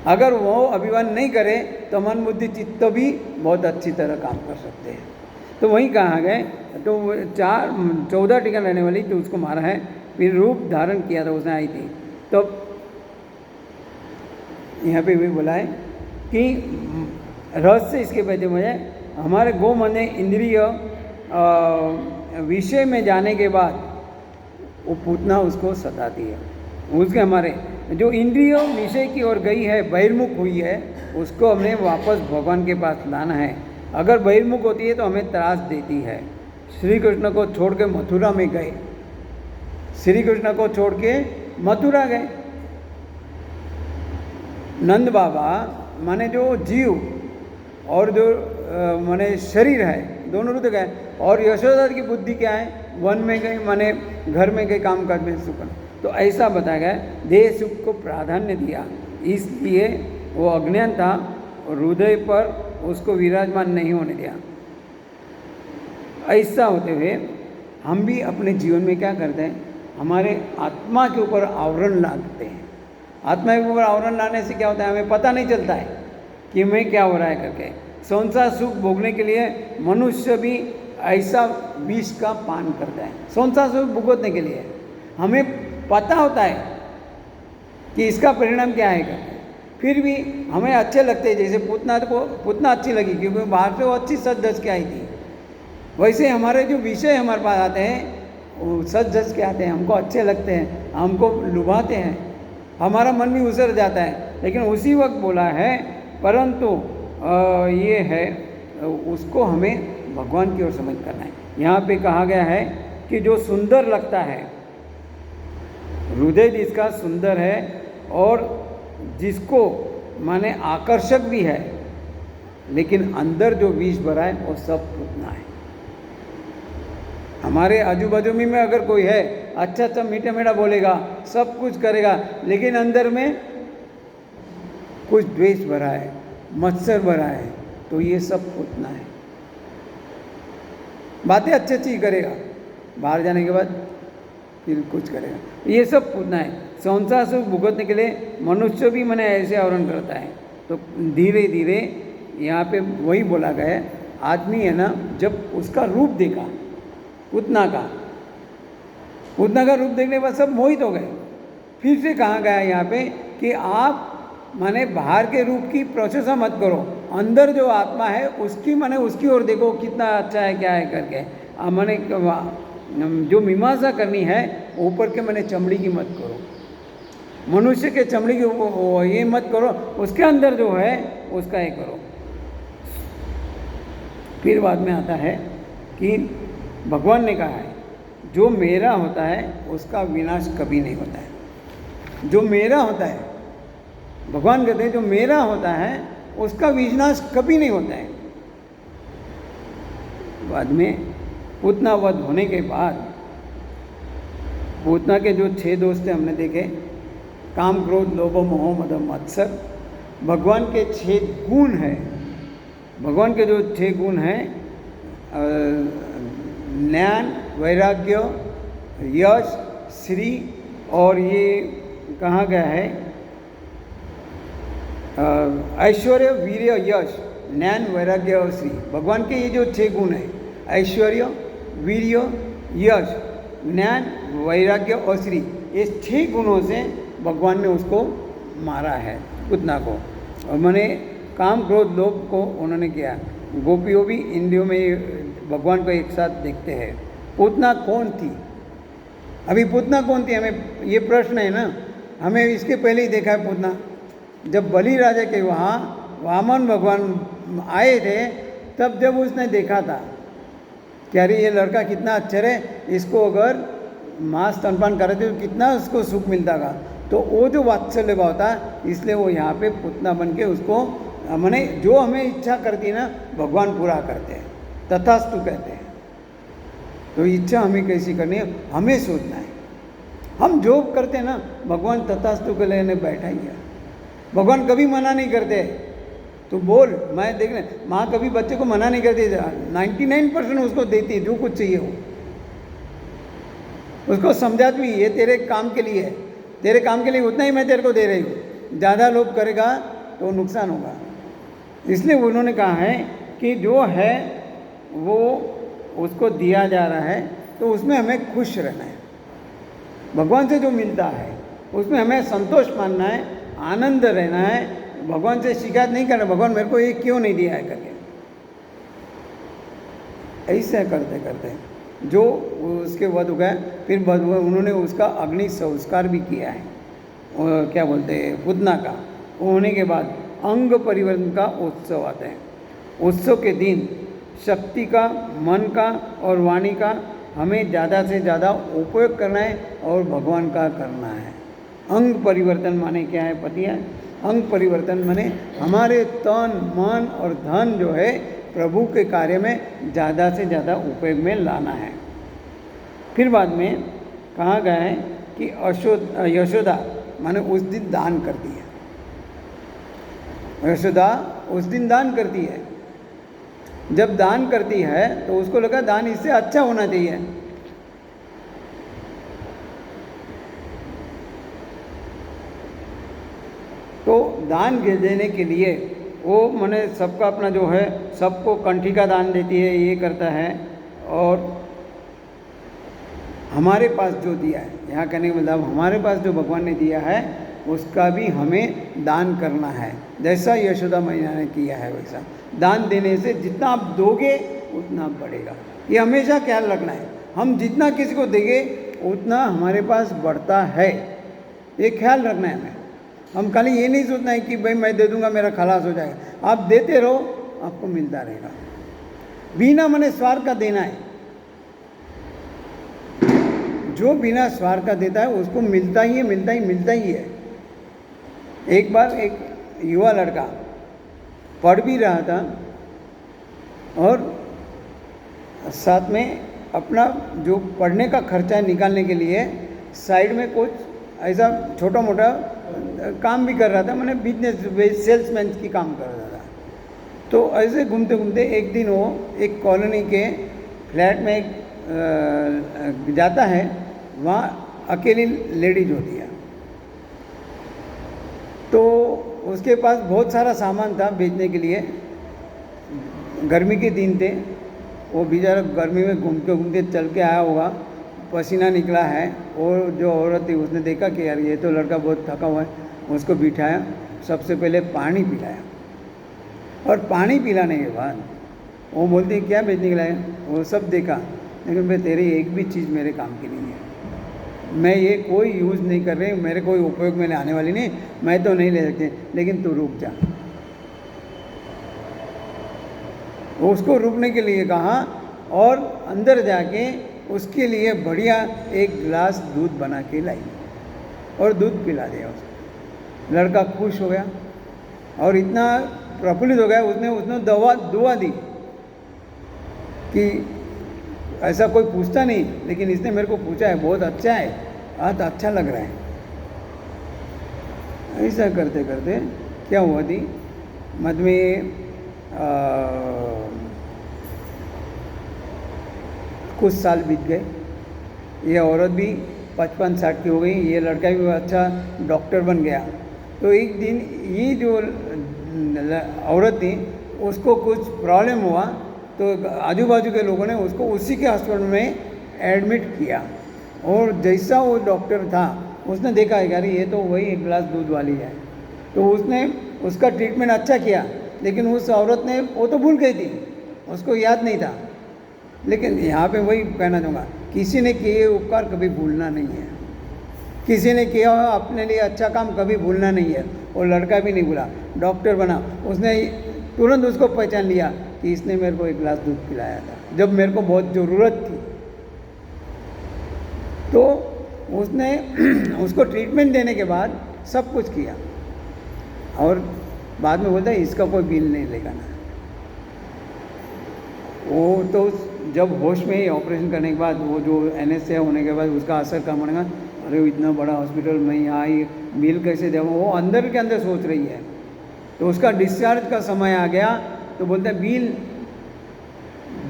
अगर वो अभिमान नहीं करे तो मन बुद्धि चित्त भी बहुत अच्छी तरह काम कर सकते हैं। तो वही कहा गए। तो 14 टीका लेने वाली तो उसको मारा है, फिर रूप धारण किया था उसने आई थी। तो यहाँ पे भी बोला है कि रहस्य इसके पहले मुझे हमारे गो मन इंद्रिय विषय में जाने के बाद वो पूतना उसको सताती है। उसके हमारे जो इंद्रिय विषय की ओर गई है, बहिर्मुख हुई है, उसको हमने वापस भगवान के पास लाना है। अगर बहिर्मुख होती है तो हमें त्रास देती है। श्री कृष्ण को छोड़ के मथुरा में गए, श्री कृष्ण को छोड़ के मथुरा गए। नंद बाबा माने जो जीव और जो माने शरीर है, दोनों रुत गए। और यशोदा की बुद्धि क्या है, वन में गए, माने घर में गए, काम काज में सुख। तो ऐसा बताया गया, देह सुख को प्राधान्य दिया, इसलिए वो अज्ञान था और हृदय पर उसको विराजमान नहीं होने दिया। ऐसा होते हुए हम भी अपने जीवन में क्या करते हैं, हमारे आत्मा के ऊपर आवरण लाते हैं। आत्मा के ऊपर आवरण लाने से क्या होता है, हमें पता नहीं चलता है कि मैं क्या हो रहा है करके। संसार सुख भोगने के लिए मनुष्य भी ऐसा विष का पान करता है, संसार सुख भुगतने के लिए। हमें पता होता है कि इसका परिणाम क्या है करके, फिर भी हमें अच्छे लगते हैं। जैसे पूतना अच्छी लगी क्योंकि बाहर से वो अच्छी सज धज के आई थी, वैसे हमारे जो विषय हमारे पास आते हैं वो सज धज के आते हैं, हमको अच्छे लगते हैं, हमको लुभाते हैं, हमारा मन भी उतर जाता है। लेकिन उसी वक्त बोला है, परंतु ये है उसको हमें भगवान की ओर समझ करना है। यहाँ पे कहा गया है कि जो सुंदर लगता है, हृदय जिसका सुंदर है और जिसको माने आकर्षक भी है, लेकिन अंदर जो विष भरा है वो सब पूतना है। हमारे आजू बाजू में अगर कोई है, अच्छा अच्छा मीठा मीठा बोलेगा, सब कुछ करेगा, लेकिन अंदर में कुछ द्वेष भरा है, मत्सर भरा है, तो ये सब पूतना है। बातें अच्छी अच्छी करेगा, बाहर जाने के बाद फिर कुछ करेगा, ये सब पूतना है। संसार सुख भुगतने के लिए मनुष्य भी मैंने ऐसे आवरण करता है। तो धीरे धीरे यहाँ पे वही बोला गया है, आदमी है ना, जब उसका रूप देखा पूतना का रूप देखने के बाद सब मोहित हो गए। फिर से कहा गया यहाँ पे कि आप माने बाहर के रूप की प्रशंसा मत करो, अंदर जो आत्मा है उसकी माने उसकी ओर देखो, कितना अच्छा है क्या है करके। माने जो मीमांसा करनी है ऊपर के माने चमड़ी की मत करो, मनुष्य के चमड़ी की ये मत करो, उसके अंदर जो है उसका ये करो। फिर बाद में आता है कि भगवान ने कहा है, जो मेरा होता है उसका विनाश कभी नहीं होता है। जो मेरा होता है, भगवान कहते हैं जो मेरा होता है उसका विनाश कभी नहीं होता है। बाद में पूतना वध होने के बाद पूतना के जो 6 दोस्त थे हमने देखे, काम क्रोध लोभ मोह मद मत्सर। भगवान के 6 गुण हैं, भगवान के जो 6 गुण हैं, ज्ञान, वैराग्य, यश, श्री, और ये कहा गया है ऐश्वर्य, वीर्य, यश, ज्ञान, वैराग्य और श्री। भगवान के ये जो 6 गुण हैं, ऐश्वर्य, वीर्य, यश, ज्ञान, वैराग्य और श्री, ये 6 गुणों से भगवान ने उसको मारा है, पूतना को। और मैंने काम क्रोध लोभ को उन्होंने किया। गोपियों भी इंद्रियों में भगवान को एक साथ देखते हैं। पूतना कौन थी? अभी पूतना कौन थी, हमें ये प्रश्न है ना, हमें इसके पहले ही देखा है पूतना। जब बलि राजा के वहाँ वामन भगवान आए थे, तब जब उसने देखा था कि अरे ये लड़का कितना अच्छा है, इसको अगर मांस स्तनपान करे तो कितना उसको सुख मिलता था। तो वो जो वात्सल्य भाव था, इसलिए वो यहाँ पे पूतना बन के उसको मैंने जो हमें इच्छा करती ना भगवान पूरा करते हैं, तथास्तु कहते हैं। तो इच्छा हमें कैसी करनी है, हमें सोचना है। हम जो करते ना, भगवान तथास्तु के लेने बैठा ही है। भगवान कभी मना नहीं करते, तो बोल, मैं देख ले, माँ कभी बच्चे को मना नहीं करती, 99% उसको देती है जो कुछ चाहिए हो, उसको समझाती भी ये तेरे काम के लिए है, तेरे काम के लिए उतना ही मैं तेरे को दे रही हूँ, ज़्यादा लोभ करेगा तो नुकसान होगा। इसलिए उन्होंने कहा है कि जो है वो उसको दिया जा रहा है तो उसमें हमें खुश रहना है। भगवान से जो मिलता है उसमें हमें संतोष मानना है, आनंद रहना है, भगवान से शिकायत नहीं करना, भगवान मेरे को ये क्यों नहीं दिया है करके। ऐसा करते करते जो उसके वध हो गया, फिर उन्होंने उसका अग्नि संस्कार भी किया है, क्या बोलते हैं, पूतना का। होने के बाद अंग परिवर्तन का उत्सव आता है। उत्सव के दिन शक्ति का, मन का और वाणी का हमें ज़्यादा से ज़्यादा उपयोग करना है और भगवान का करना है। अंग परिवर्तन माने क्या है पता है? अंग परिवर्तन माने हमारे तन, मन और धन जो है प्रभु के कार्य में ज़्यादा से ज़्यादा उपयोग में लाना है। फिर बाद में कहा गया है कि यशोदा माने उस दिन दान करती है। यशोदा उस दिन दान करती है। जब दान करती है तो उसको लगा दान इससे अच्छा होना चाहिए, तो दान देने के लिए वो माने सबका अपना जो है, सबको कंठी का दान देती है, ये करता है। और हमारे पास जो दिया है, यहाँ कहने का मतलब हमारे पास जो भगवान ने दिया है उसका भी हमें दान करना है। जैसा यशोदा मैया ने किया है वैसा दान देने से जितना आप दोगे उतना बढ़ेगा, ये हमेशा ख्याल रखना है। हम जितना किसी को देंगे उतना हमारे पास बढ़ता है, ये ख्याल रखना है हमें। हम खाली ये नहीं सोचना है कि भाई मैं दे दूंगा मेरा खलास हो जाएगा। आप देते रहो, आपको मिलता रहेगा। बिना मने स्वार्थ का देना है। जो बिना स्वार्थ का देता है उसको मिलता ही है, मिलता ही मिलता ही है। एक बार एक युवा लड़का पढ़ भी रहा था और साथ में अपना जो पढ़ने का खर्चा निकालने के लिए साइड में कुछ ऐसा छोटा मोटा काम भी कर रहा था, मैंने बिजनेस सेल्समैन की काम कर रहा था। तो ऐसे घूमते घूमते एक दिन वो एक कॉलोनी के फ्लैट में जाता है, वहाँ अकेली लेडीज होती है। तो उसके पास बहुत सारा सामान था बेचने के लिए। गर्मी के दिन थे, वो बेचारा गर्मी में घूमते घूमते चल के आया होगा, पसीना निकला है। और जो औरत थी उसने देखा कि यार ये तो लड़का बहुत थका हुआ है, उसको बिठाया, सबसे पहले पानी पिलाया। और पानी पिलाने के बाद वो बोलती क्या बेचने के लाए? वो सब देखा, लेकिन भाई तेरी एक भी चीज़ मेरे काम की नहीं है, मैं ये कोई यूज़ नहीं कर रही, मेरे कोई उपयोग में आने वाली नहीं, मैं तो नहीं ले सकती, लेकिन तू रुक जा। उसको रुकने के लिए कहा और अंदर जाके उसके लिए बढ़िया एक गिलास दूध बना के लाई और दूध पिला दिया उसको। लड़का खुश हो गया और इतना प्रफुल्लित हो गया, उसने दुआ दी कि ऐसा कोई पूछता नहीं, लेकिन इसने मेरे को पूछा है, बहुत अच्छा है, आज अच्छा लग रहा है। ऐसा करते करते क्या हुआ थी, मध में कुछ साल बीत गए। ये औरत भी 55-60 की हो गई, ये लड़का भी अच्छा डॉक्टर बन गया। तो एक दिन ये जो औरत थी उसको कुछ प्रॉब्लम हुआ, तो आजू बाजू के लोगों ने उसको उसी के हॉस्पिटल में एडमिट किया। और जैसा वो डॉक्टर था उसने देखा यार ये तो वही एक गिलास दूध वाली है, तो उसने उसका ट्रीटमेंट अच्छा किया। लेकिन उस औरत ने, वो तो भूल गई थी, उसको याद नहीं था। लेकिन यहाँ पे वही कहना चाहूँगा, किसी ने किए उपकार कभी भूलना नहीं है, किसी ने किया अपने लिए अच्छा काम कभी भूलना नहीं है। वो लड़का भी नहीं भूला, डॉक्टर बना, उसने तुरंत उसको पहचान लिया कि इसने मेरे को एक गिलास दूध पिलाया था जब मेरे को बहुत ज़रूरत थी। तो उसने उसको ट्रीटमेंट देने के बाद सब कुछ किया और बाद में बोलता है इसका कोई बिल नहीं लेगा ना। वो तो जब होश में ही ऑपरेशन करने के बाद वो जो एनेस्थीसिया होने के बाद उसका असर कम होगा, अरे इतना बड़ा हॉस्पिटल मैं यहाँ आई, बिल कैसे दें, वो अंदर के अंदर सोच रही है। तो उसका डिस्चार्ज का समय आ गया तो बोलते हैं बिल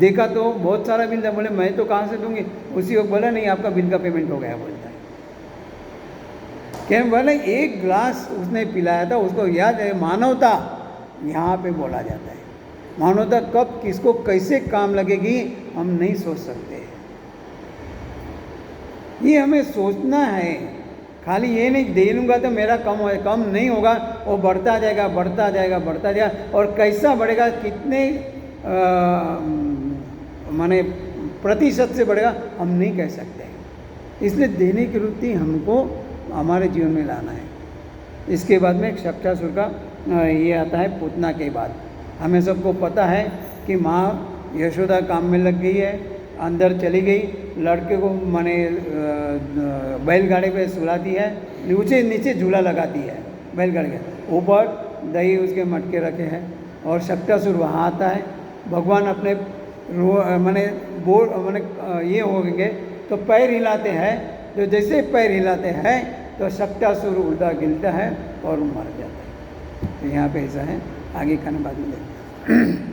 देखा तो बहुत सारा बिल था, बोले मैं तो कहाँ से दूंगी। उसी वक्त बोला नहीं आपका बिल का पेमेंट हो गया, बोलता है। क्या बोले एक ग्लास उसने पिलाया था, उसको याद है। मानवता यहाँ पे बोला जाता है। मानवता कब किसको कैसे काम लगेगी हम नहीं सोच सकते। ये हमें सोचना है, खाली ये नहीं दे लूँगा तो मेरा कम नहीं होगा, वो बढ़ता जाएगा बढ़ता जाएगा बढ़ता जाएगा। और कैसा बढ़ेगा, कितने माने प्रतिशत से बढ़ेगा हम नहीं कह सकते। इसलिए देने की वृत्ति हमको हमारे जीवन में लाना है। इसके बाद में शक्टासुर का ये आता है पूतना के बाद। हमें सबको पता है कि माँ यशोदा काम में लग गई है, अंदर चली गई, लड़के को माने बैलगाड़ी पे सुलाती है, ऊँचे नीचे झूला लगाती है बैलगाड़ी के ऊपर, दही उसके मटके रखे हैं। और शक्टासुर वहाँ आता है। भगवान अपने माने ये हो गए तो पैर हिलाते हैं, तो जैसे पैर हिलाते हैं तो शक्टासुर उल्टा गिरता है और मर जाता है। तो यहाँ पे ऐसा है, आगे खाने बाद में देखते हैं।